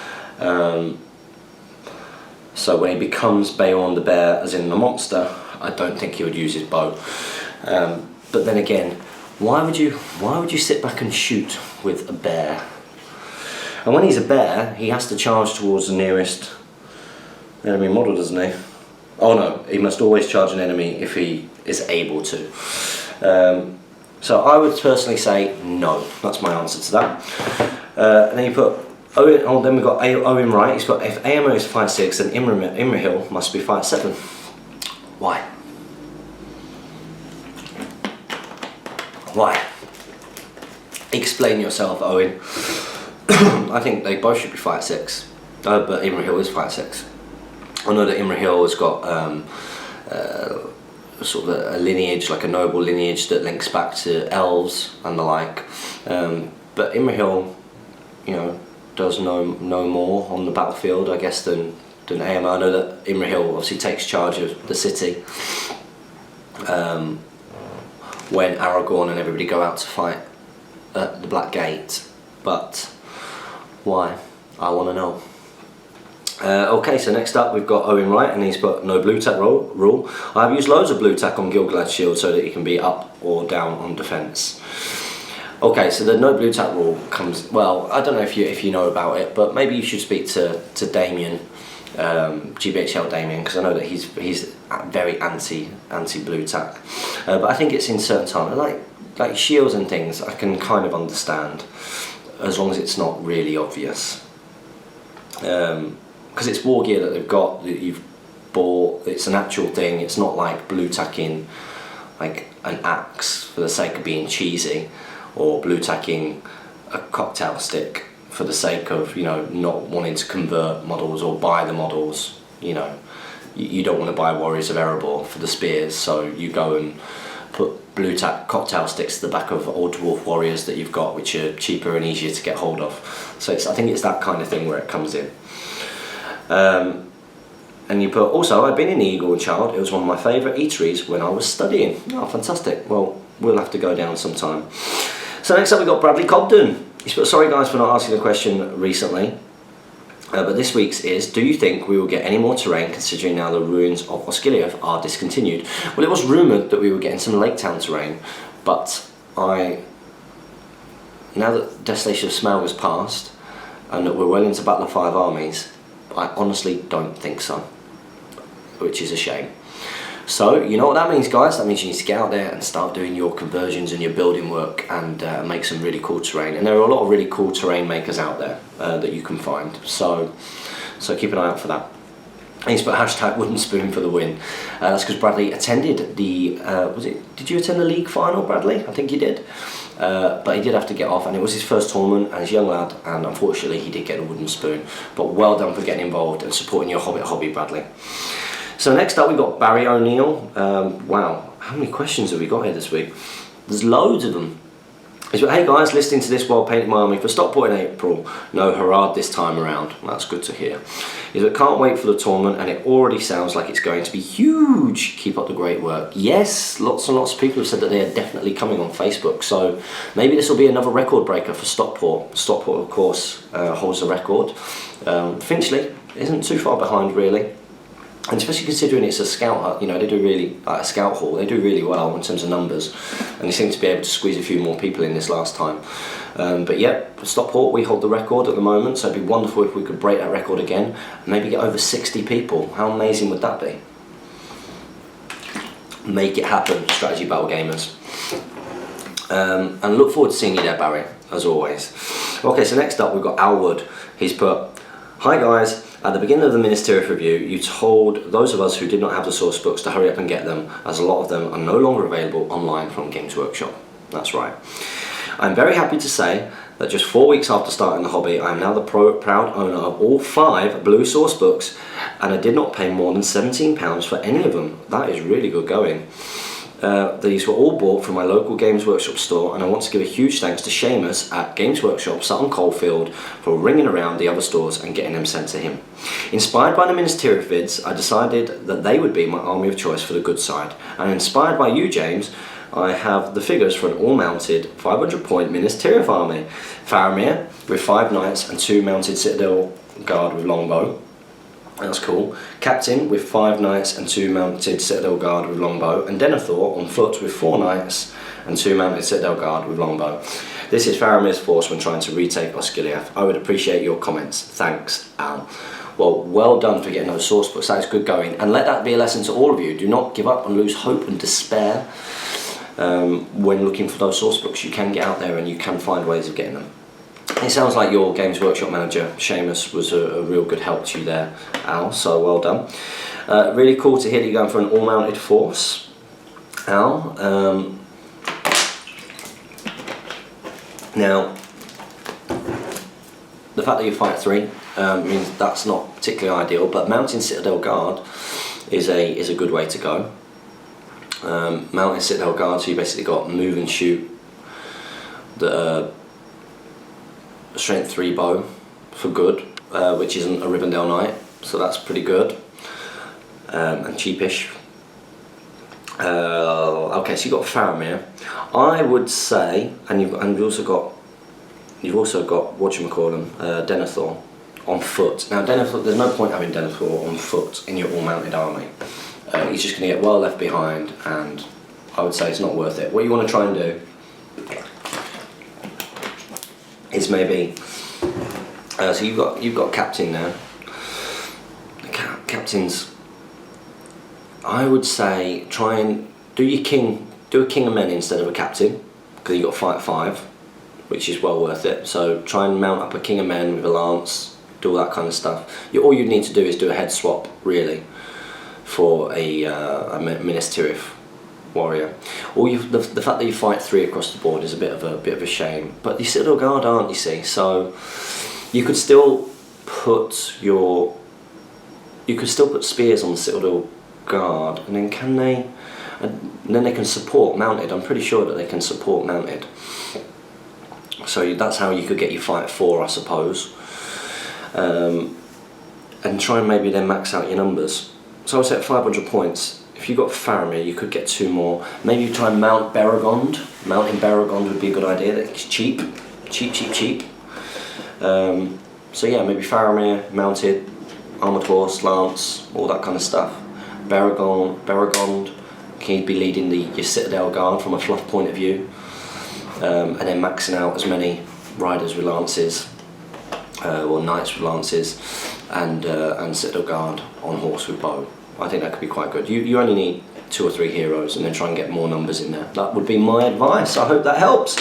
So when he becomes Beorn the bear, as in the monster, I don't think he would use his bow. But then again, why would you sit back and shoot with a bear? And when he's a bear, he has to charge towards the nearest enemy model, doesn't he? Oh no, he must always charge an enemy if he is able to. So I would personally say no. That's my answer to that. And then you put Owen. Oh, then we've got Owen Wright. He's got, if AMO is 5'6", then Imrahil must be 5'7". Why? Why? Explain yourself, Owen. I think they both should be 5'6", but Imrahil is 5'6". I know that Imrahil has got sort of a lineage, like a noble lineage that links back to elves and the like. But Imrahil, you know, does no more on the battlefield, I guess, than AMO. I know that Imrahil obviously takes charge of the city when Aragorn and everybody go out to fight at the Black Gate. But why? I want to know. Okay, so next up we've got Owen Wright, and he's put no blue tack rule. I've used loads of blue tack on Gilgalad's shield so that he can be up or down on defence. Okay, so the no blue tack rule comes, well, I don't know if you know about it, but maybe you should speak to Damien, GBHL Damien, because I know that he's very anti blue tack. But I think it's in certain times, like like shields and things, I can kind of understand, as long as it's not really obvious. Because it's war gear that they've got, that you've bought, it's an actual thing, it's not like blue tacking like an axe for the sake of being cheesy, or blue tacking a cocktail stick for the sake of, you know, not wanting to convert models or buy the models. You know, you don't want to buy Warriors of Erebor for the spears, so you go and put blue tack cocktail sticks to the back of old dwarf warriors that you've got, which are cheaper and easier to get hold of. So I think it's that kind of thing where it comes in. And you put, also, I've been in the Eagle and Child, it was one of my favourite eateries when I was studying. Oh, fantastic. Well, we'll have to go down sometime. So next up we've got Bradley Cobden. He's put, sorry guys for not asking the question recently, but this week's is, do you think we will get any more terrain considering now the ruins of Osgiliath are discontinued? Well, it was rumoured that we were getting some Lake Town terrain, but now that Desolation of Smaug has passed, and that we're well into Battle of Five Armies, I honestly don't think so, which is a shame. So, you know what that means, guys? That means you need to get out there and start doing your conversions and your building work and make some really cool terrain. And there are a lot of really cool terrain makers out there that you can find. So keep an eye out for that. And he's put hashtag wooden spoon for the win. That's because Bradley attended the, did you attend the league final, Bradley? I think you did. But he did have to get off, and it was his first tournament, and he's a young lad, and unfortunately he did get a wooden spoon. But well done for getting involved and supporting your Hobbit hobby, Bradley. So next up we've got Barry O'Neill. Wow, how many questions have we got here this week? There's loads of them. He's like, hey guys, listening to this while painting my army for Stockport in April. No Harad this time around. That's good to hear. He's like, can't wait for the tournament, and it already sounds like it's going to be huge. Keep up the great work. Yes, lots and lots of people have said that they are definitely coming on Facebook, so maybe this will be another record breaker for Stockport. Stockport, of course, holds the record. Finchley isn't too far behind, really. And especially considering it's a scout hut, you know, they do really, like a scout hall, they do really well in terms of numbers, and they seem to be able to squeeze a few more people in this last time. But yeah, Stockport, we hold the record at the moment, so it'd be wonderful if we could break that record again, and maybe get over 60 people. How amazing would that be? Make it happen, Strategy Battle Gamers. And look forward to seeing you there, Barry, as always. Okay, so next up we've got Al Wood. He's put, hi guys. At the beginning of the Ministerial Review, you told those of us who did not have the source books to hurry up and get them, as a lot of them are no longer available online from Games Workshop. That's right. I'm very happy to say that just 4 weeks after starting the hobby, I am now the proud owner of all 5 blue source books, and I did not pay more than £17 for any of them. That is really good going. These were all bought from my local Games Workshop store, and I want to give a huge thanks to Seamus at Games Workshop Sutton Coldfield for ringing around the other stores and getting them sent to him. Inspired by the Ministerial vids, I decided that they would be my army of choice for the good side, and inspired by you, James, I have the figures for an all-mounted 500 point Ministerial army. Faramir with 5 knights and 2 mounted Citadel Guard with longbow. That's cool. Captain with 5 knights and 2 mounted Citadel Guard with longbow, and Denethor on foot with 4 knights and 2 mounted Citadel Guard with longbow. This is Faramir's force when trying to retake Osgiliath. I would appreciate your comments. Thanks, Al. Well done for getting those source books. That is good going, and let that be a lesson to all of you. Do not give up and lose hope and despair when looking for those source books. You can get out there and you can find ways of getting them. It sounds like your Games Workshop manager, Seamus, was a real good help to you there, Al, so well done. Really cool to hear that you're going for an all-mounted force, Al. Now, the fact that you fight 3 means that's not particularly ideal, but mounting Citadel Guard is a good way to go. Mounting Citadel Guard, so you basically got move and shoot, the strength 3 bow for good, which isn't a Rivendell Knight, so that's pretty good, and cheapish. Okay, so you've got Faramir. I would say, and you've also got whatchamacallem, Denethor on foot. Now Denethor, there's no point having Denethor on foot in your all-mounted army. He's just going to get well left behind, and I would say it's not worth it. What you want to try and do is maybe, so you've got captain now. Captains, I would say try and do a king of men instead of a captain. because you got to fight 5, which is well worth it. So try and mount up a King of Men with a lance, do all that kind of stuff. All you need to do is do a head swap, really, for a Minas Tirith warrior. The fact that you fight 3 across the board is a bit of a shame. But you Citadel Guard aren't, you see, so you could still put spears on the Citadel Guard, and then then they can support mounted. I'm pretty sure that they can support mounted. So that's how you could get your fight 4, I suppose. And try and maybe then max out your numbers. So I said 500 points. If you got Faramir, you could get 2 more. Maybe you try and mount Baragond. Mounting Baragond would be a good idea. It's cheap. So yeah, maybe Faramir, mounted, armoured horse, lance, all that kind of stuff. Baragond, he'd be leading your Citadel Guard from a fluff point of view. And then maxing out as many riders with lances, or knights with lances, and Citadel Guard on horse with bow. I think that could be quite good. You only need 2 or 3 heroes, and then try and get more numbers in there. That would be my advice. I hope that helps.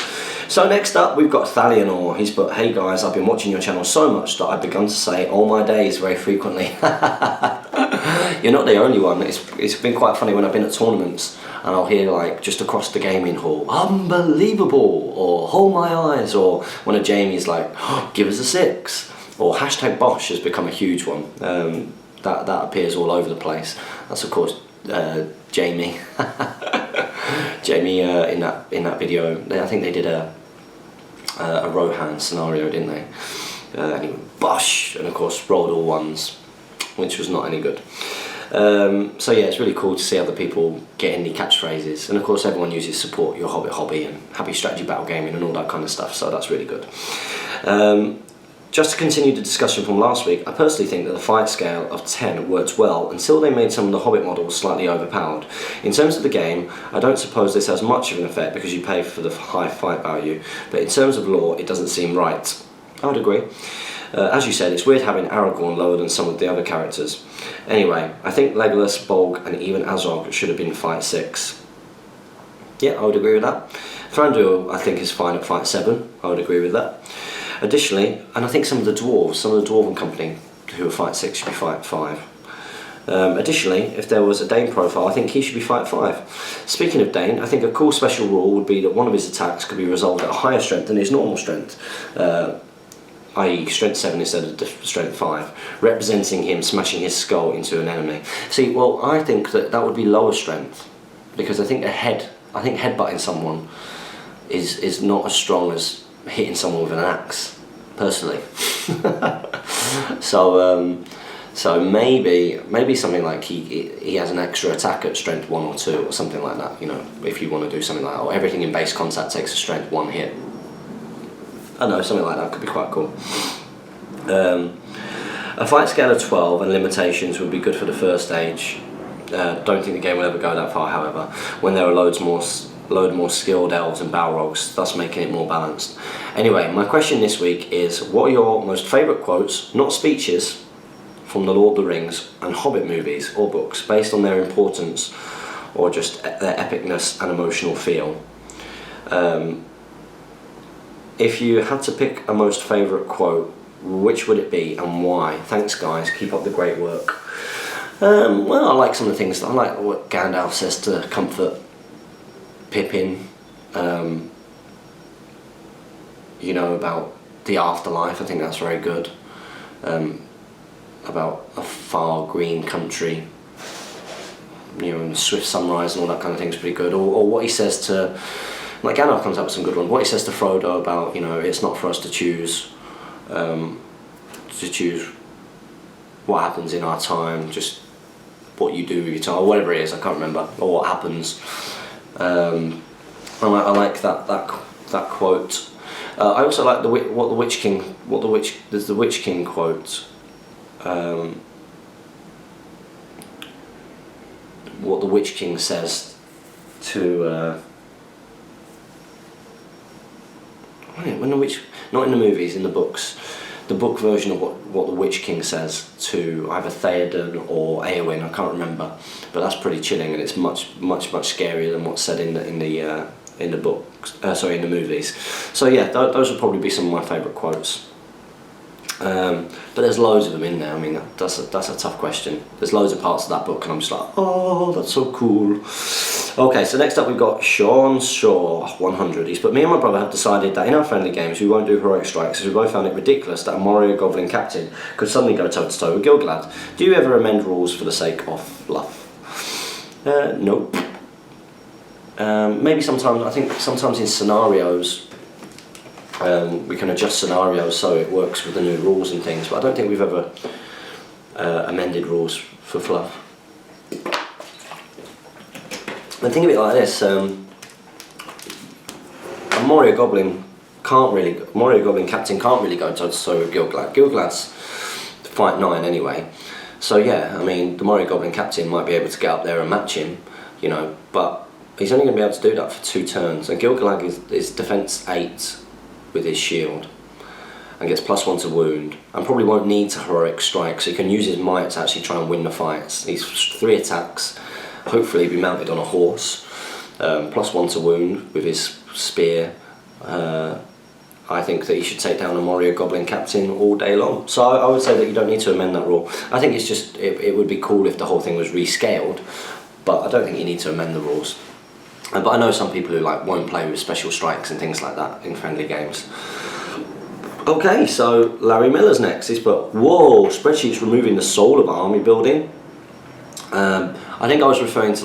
So next up, we've got Thalianor. He's put, "Hey guys, I've been watching your channel so much that I've begun to say all my days very frequently." You're not the only one. It's been quite funny when I've been at tournaments and I'll hear, like, just across the gaming hall, "Unbelievable," or "Hold my eyes," or one of Jamie's like, "Oh, give us a 6," or hashtag Bosch has become a huge one. That appears all over the place. That's of course Jamie. Jamie in that video, I think they did a Rohan scenario, didn't they? And he went Bosch, and of course rolled all 1s, which was not any good. So yeah, it's really cool to see other people getting the catchphrases, and of course everyone uses support your Hobbit hobby and happy strategy battle gaming and all that kind of stuff, so that's really good. Just to continue the discussion from last week, I personally think that the fight scale of 10 worked well until they made some of the Hobbit models slightly overpowered. In terms of the game, I don't suppose this has much of an effect because you pay for the high fight value, but in terms of lore, it doesn't seem right. I would agree. As you said, it's weird having Aragorn lower than some of the other characters. Anyway, I think Legolas, Bolg and even Azog should have been fight 6. Yeah, I would agree with that. Thranduil, I think, is fine at fight 7. I would agree with that. Additionally, and I think some of the Dwarven company who are fight 6 should be fight 5. Additionally, if there was a Dane profile, I think he should be fight 5. Speaking of Dane, I think a cool special rule would be that one of his attacks could be resolved at a higher strength than his normal strength, i.e. strength 7 instead of strength 5, representing him smashing his skull into an enemy. See, well, I think that would be lower strength, because I think headbutting someone is not as strong as hitting someone with an axe, personally. So maybe something like he has an extra attack at strength 1 or 2 or something like that. You know, if you want to do something like that, or everything in base contact takes a strength 1 hit. I know, something like that could be quite cool. A fight scale of 12 and limitations would be good for the first stage. Don't think the game will ever go that far, however, when there are load more skilled elves and Balrogs, thus making it more balanced. Anyway, my question this week is, what are your most favourite quotes, not speeches, from the Lord of the Rings and Hobbit movies or books, based on their importance or just their epicness and emotional feel? If you had to pick a most favourite quote, which would it be and why? Thanks guys, keep up the great work. Well, I like some of the things. I like what Gandalf says to comfort Pippin, you know, about the afterlife. I think that's very good. About a far green country, you know, and the swift sunrise and all that kind of thing is pretty good. Or what he says to, like, Gandalf comes up with some good ones. What he says to Frodo about, you know, it's not for us to choose what happens in our time, just what you do with your time, or whatever it is. I can't remember, or what happens. I like that quote. I also like there's the Witch King quote. What the Witch King says to when the witch, not in the movies, in the books, the book version of what the Witch King says to either Theoden or Éowyn, I can't remember, but that's pretty chilling, and it's much scarier than what's said in the in the books, in the movies. So yeah, those would probably be some of my favourite quotes. But there's loads of them in there. I mean, that's a tough question. There's loads of parts of that book and I'm just like, oh, that's so cool. Okay, so next up we've got Sean Shaw 100. He's put, me and my brother have decided that in our friendly games we won't do heroic strikes, as we both found it ridiculous that a Moria Goblin captain could suddenly go toe to toe with Gilgalad. Do you ever amend rules for the sake of fluff? Nope. Maybe sometimes, I think sometimes in scenarios we can adjust scenarios so it works with the new rules and things, but I don't think we've ever amended rules for fluff. And think of it like this, a Moria Goblin captain can't really go toe to toe with Gilgalad. Gilgalad's fight 9 anyway, so yeah, I mean the Moria Goblin captain might be able to get up there and match him, you know, but he's only going to be able to do that for 2 turns, and Gilgalad is defense 8 with his shield and gets +1 to wound and probably won't need to heroic strike, so he can use his might to actually try and win the fights. He's 3 attacks, hopefully be mounted on a horse, +1 to wound with his spear. I think that he should take down a Moria Goblin captain all day long. So I would say that you don't need to amend that rule. I think it's just, it would be cool if the whole thing was rescaled, but I don't think you need to amend the rules. But I know some people who won't play with special strikes and things like that in friendly games. Okay, so Larry Miller's next. He's put, whoa, spreadsheets removing the soul of army building. I think I was referring to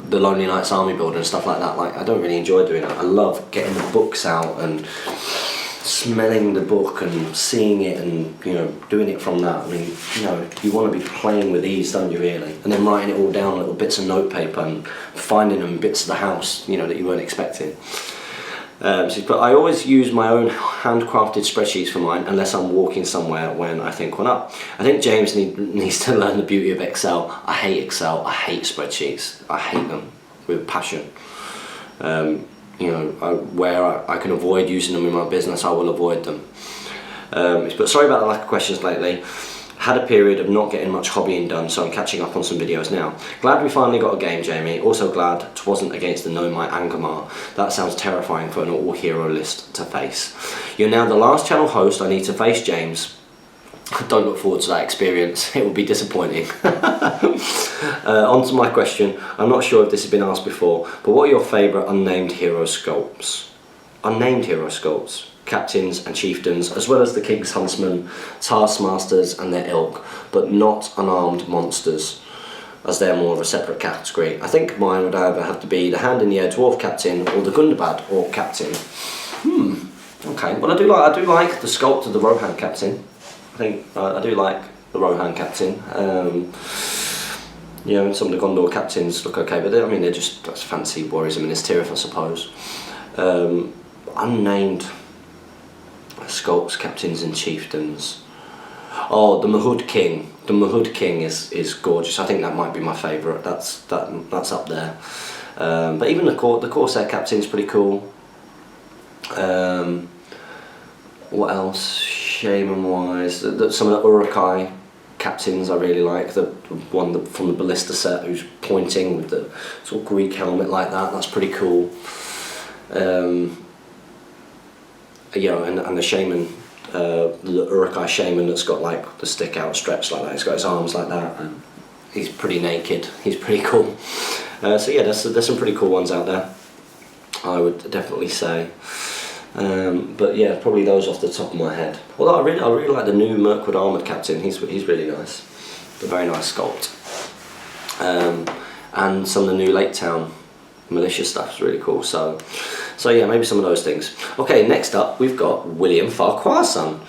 the Lonely Knights army builder and stuff like that. I don't really enjoy doing that. I love getting the books out and smelling the book and seeing it and, you know, doing it from that. I mean, you know, you want to be playing with these, don't you, really? And then writing it all down on little bits of notepaper and finding them in bits of the house, you know, that you weren't expecting. But I always use my own handcrafted spreadsheets for mine unless I'm walking somewhere when I think one up. I think James needs to learn the beauty of Excel. I hate Excel, I hate spreadsheets. I hate them with passion. You know, where I can avoid using them in my business, I will avoid them. But sorry about the lack of questions lately. Had a period of not getting much hobbying done, so I'm catching up on some videos now. Glad we finally got a game, Jamie. Also glad it wasn't against the Nomite Angmar. That sounds terrifying for an all-hero list to face. You're now the last channel host I need to face, James. Don't look forward to that experience. It will be disappointing. On to my question. I'm not sure if this has been asked before, but what are your favourite unnamed hero sculpts? Unnamed hero sculpts? Captains and chieftains, as well as the King's Huntsmen, Taskmasters and their ilk, but not unarmed monsters, as they're more of a separate category. I think mine would either have to be the hand-in-the-air dwarf captain or the Gundabad orc captain. Okay, well I do like the sculpt of the Rohan captain. I think I do like the Rohan captain. You know, and some of the Gondor captains look okay, but I mean they're just fancy warriors of Minas Tirith, I suppose. Unnamed sculpts, captains and chieftains. Oh, the Mahud King. The Mahud King is gorgeous. I think that might be my favourite. That's up there. But even the Corsair captain's pretty cool. What else? Shaman wise, some of the Urukai captains I really like. The one from the Ballista set who's pointing with the sort of Greek helmet like that. That's pretty cool. You know, and the shaman, the Urukai shaman that's got like the stick out stretched like that. He's got his arms like that, and he's pretty naked. He's pretty cool. So yeah, there's some pretty cool ones out there, I would definitely say. But yeah, probably those off the top of my head. Although I really like the new Merkwood armoured captain. He's really nice. A very nice sculpt. And some of the new Lake Town militia stuff's really cool. So yeah, maybe some of those things. Okay, next up we've got William Farquhar's son.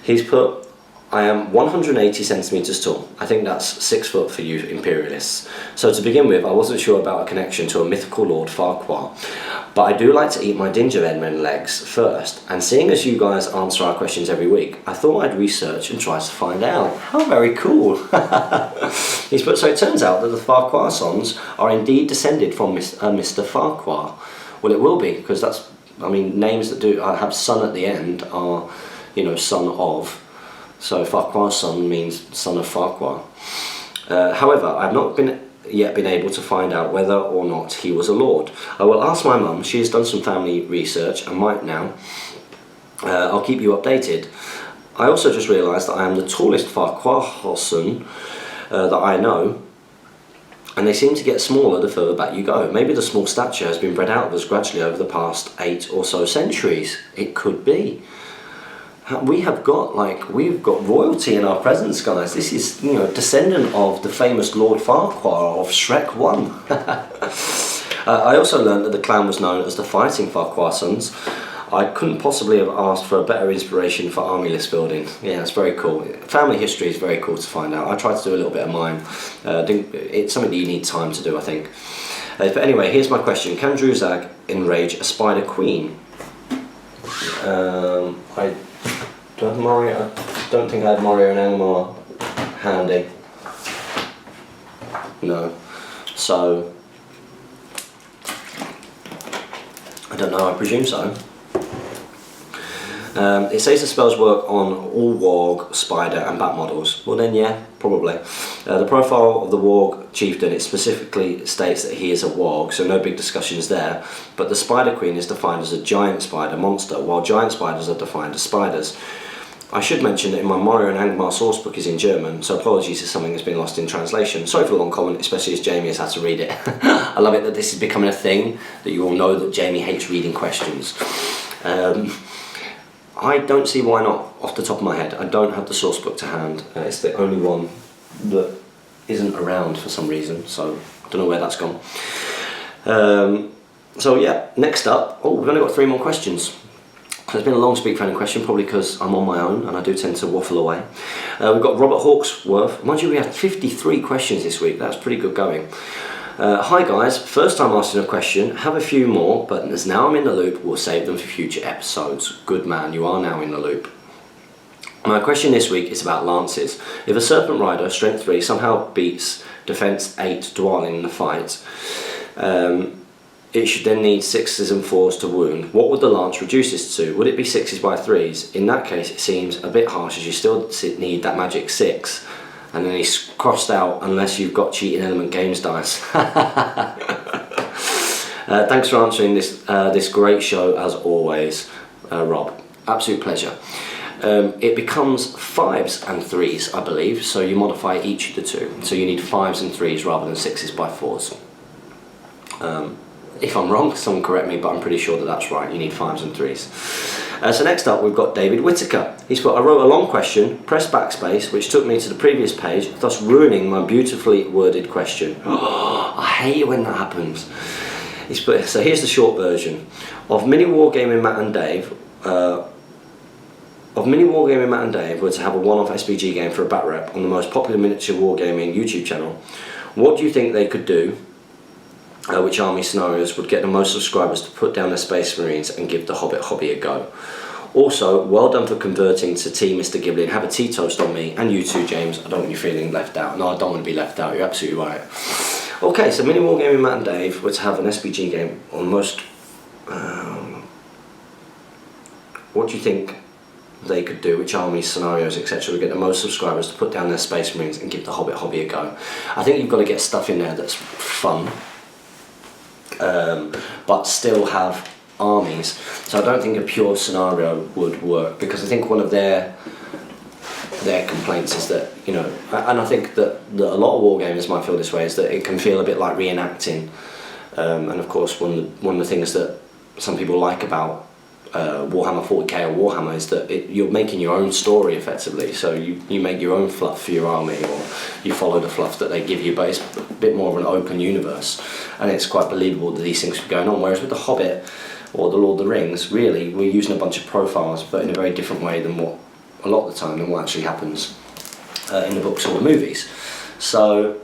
He's put, I am 180 centimetres tall. I think that's 6 foot for you imperialists. So to begin with, I wasn't sure about a connection to a mythical Lord Farquhar, but I do like to eat my gingerbread legs first, and seeing as you guys answer our questions every week, I thought I'd research and try to find out. How very cool. He's put, so it turns out that the Farquhar sons are indeed descended from Mr. Farquhar. Well, it will be, because that's, I mean, names that do have son at the end are, you know, son of. So Farquhar's son means son of Farquhar. However, I have not been yet been able to find out whether or not he was a lord. I will ask my mum. She has done some family research and might now. I'll keep you updated. I also just realised that I am the tallest Farquharson that I know, and they seem to get smaller the further back you go. Maybe the small stature has been bred out of us gradually over the past 8 or so centuries. It could be. We've got royalty in our presence, guys. This is, descendant of the famous Lord Farquhar of Shrek 1. I also learned that the clan was known as the Fighting Farquharsons. I couldn't possibly have asked for a better inspiration for army list building. Yeah, it's very cool. Family history is very cool to find out. I tried to do a little bit of mine. It's something that you need time to do, I think. But anyway, here's my question. Can Druzag enrage a spider queen? I don't think I had Mario and Angmar handy. No. So, I don't know, I presume so. It says the spells work on all warg, spider and bat models. Well then, yeah, probably. The profile of the warg chieftain, it specifically states that he is a warg, so no big discussions there. But the spider queen is defined as a giant spider monster, while giant spiders are defined as spiders. I should mention that in my Mario and Angmar sourcebook is in German, so apologies if something has been lost in translation. Sorry for the long comment, especially as Jamie has had to read it. I love it that this is becoming a thing, that you all know that Jamie hates reading questions. I don't see why not, off the top of my head. I don't have the source book to hand. It's the only one that isn't around for some reason, so I don't know where that's gone. So yeah, next up, we've only got 3 more questions. It's been a long speak friend question, probably because I'm on my own and I do tend to waffle away. We've got Robert Hawksworth. Mind you, we had 53 questions this week. That's pretty good going. Hi guys, first time asking a question, have a few more, but as now I'm in the loop, we'll save them for future episodes. Good man, you are now in the loop. My question this week is about lances. If a Serpent Rider, strength 3, somehow beats defense 8 Dwalin in the fight, it should then need 6s and 4s to wound. What would the lance reduce this to? Would it be 6s by 3s? In that case, it seems a bit harsh as you still need that magic 6. And then he's crossed out unless you've got cheating element games dice. Thanks for answering this great show as always, Rob. Absolute pleasure. It becomes 5s and 3s, I believe, so you modify each of the 2. So you need 5s and 3s rather than 6s by 4s. If I'm wrong, someone correct me, but I'm pretty sure that that's right. You need 5s and 3s. So next up, we've got David Whittaker. He's put, I wrote a long question, pressed backspace, which took me to the previous page, thus ruining my beautifully worded question. I hate it when that happens. He's put, so here's the short version. Of Mini Wargaming Matt and Dave were to have a one-off SBG game for a bat rep on the most popular miniature wargaming YouTube channel, what do you think they could do? Which army scenarios would get the most subscribers to put down their Space Marines and give the Hobbit hobby a go? Also, well done for converting to Team Mr. Ghibli and have a tea toast on me, and you too, James. I don't want you feeling left out. No, I don't want to be left out, you're absolutely right. Okay, so Mini Wargaming Matt and Dave were to have an SBG game on most... what do you think they could do, which armies, scenarios, etc. would get the most subscribers to put down their Space Marines and give the Hobbit hobby a go? I think you've got to get stuff in there that's fun. But still have armies. So I don't think a pure scenario would work, because I think one of their complaints is that, and I think that a lot of wargamers might feel this way, is that it can feel a bit like reenacting. And of course, one of the things that some people like about Warhammer 40k or Warhammer is that you're making your own story effectively. So you make your own fluff for your army, or you follow the fluff that they give you, but it's a bit more of an open universe, and it's quite believable that these things are going on. Whereas with the Hobbit or the Lord of the Rings, really we're using a bunch of profiles, but in a very different way than what a lot of the time than what actually happens in the books or the movies. So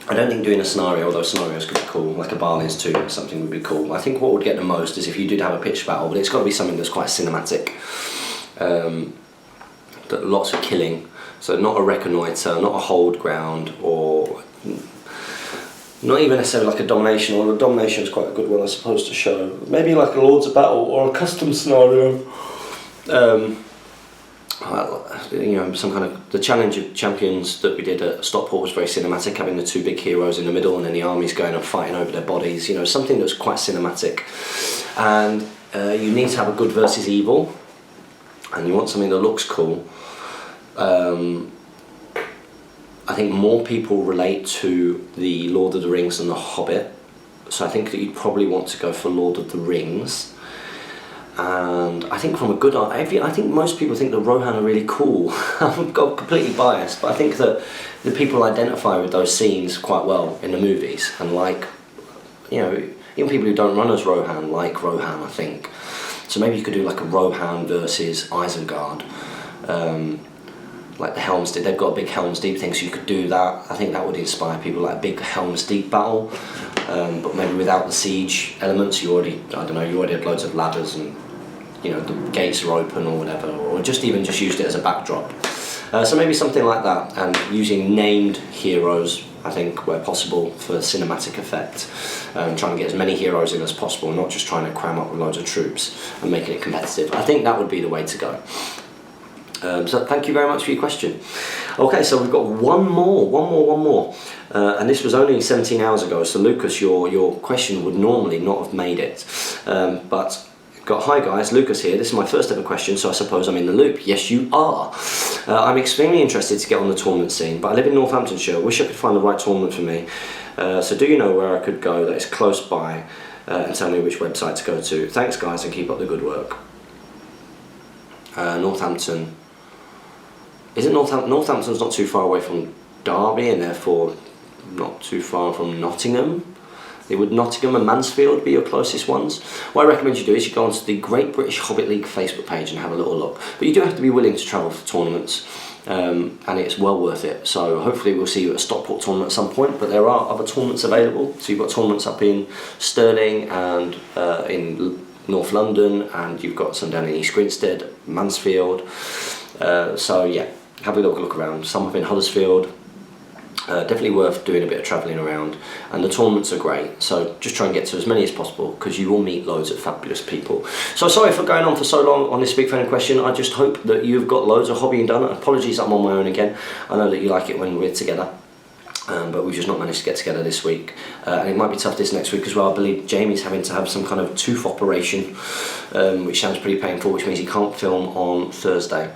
I don't think doing a scenario, although scenarios could be cool, like a Barlin's 2 or something would be cool. I think what would get the most is if you did have a pitch battle, but it's got to be something that's quite cinematic, that lots of killing, so not a reconnoiter, not a hold ground, or not even necessarily like a domination, or a domination is quite a good one I suppose to show. Maybe like a Lords of Battle or a custom scenario. you know, some kind of, the Challenge of Champions that we did at Stockport was very cinematic, having the two big heroes in the middle and then the armies going and fighting over their bodies, you know, something that's quite cinematic. And you need to have a good versus evil, and you want something that looks cool. I think more people relate to the Lord of the Rings than the Hobbit, so I think that you'd probably want to go for Lord of the Rings. And I think from a good art, I think most people think that Rohan are really cool. I'm completely biased, but I think that the people identify with those scenes quite well in the movies, and like, you know, even people who don't run as Rohan like Rohan, I think. So maybe you could do like a Rohan versus Isengard, like the Helm's Deep. They've got a big Helm's Deep thing, so you could do that. I think that would inspire people, like a big Helm's Deep battle, but maybe without the siege elements. You already had loads of ladders and, you know, the gates are open or whatever, or just used it as a backdrop. So maybe something like that, and using named heroes, I think, where possible, for cinematic effect. Trying to get as many heroes in as possible, not just trying to cram up with loads of troops and making it competitive. I think that would be the way to go. So thank you very much for your question. Okay, so we've got one more. And this was only 17 hours ago, so Lucas, your question would normally not have made it. But got, hi guys, Lucas here. This is my first ever question, so I suppose I'm in the loop. Yes, you are. I'm extremely interested to get on the tournament scene, but I live in Northamptonshire. Wish I could find the right tournament for me. So do you know where I could go that is close by, and tell me which website to go to? Thanks guys, and keep up the good work. Northampton. Isn't Northampton's not too far away from Derby, and therefore not too far from Nottingham? Would Nottingham and Mansfield be your closest ones? What I recommend you do is you go onto the Great British Hobbit League Facebook page and have a little look. But you do have to be willing to travel for tournaments, and it's well worth it. So hopefully we'll see you at a Stockport tournament at some point, but there are other tournaments available. So you've got tournaments up in Stirling and in North London, and you've got some down in East Grinstead, Mansfield. So yeah, have a look around. Some up in Huddersfield. Definitely worth doing a bit of travelling around, and the tournaments are great, so just try and get to as many as possible, because you will meet loads of fabulous people. So sorry for going on for so long on this Speak Friend question. I just hope that you've got loads of hobbying done. Apologies I'm on my own again. I know that you like it when we're together, but we've just not managed to get together this week, and it might be tough this next week as well. I believe Jamie's having to have some kind of tooth operation, which sounds pretty painful, which means he can't film on Thursday.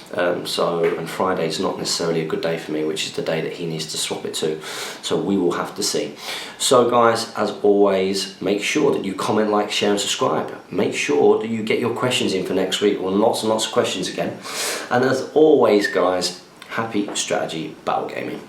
And Friday's not necessarily a good day for me, which is the day that he needs to swap it to, so we will have to see. So guys, as always, make sure that you comment, like, share and subscribe. Make sure that you get your questions in for next week. Well, lots and lots of questions again. And as always guys, happy strategy battle gaming.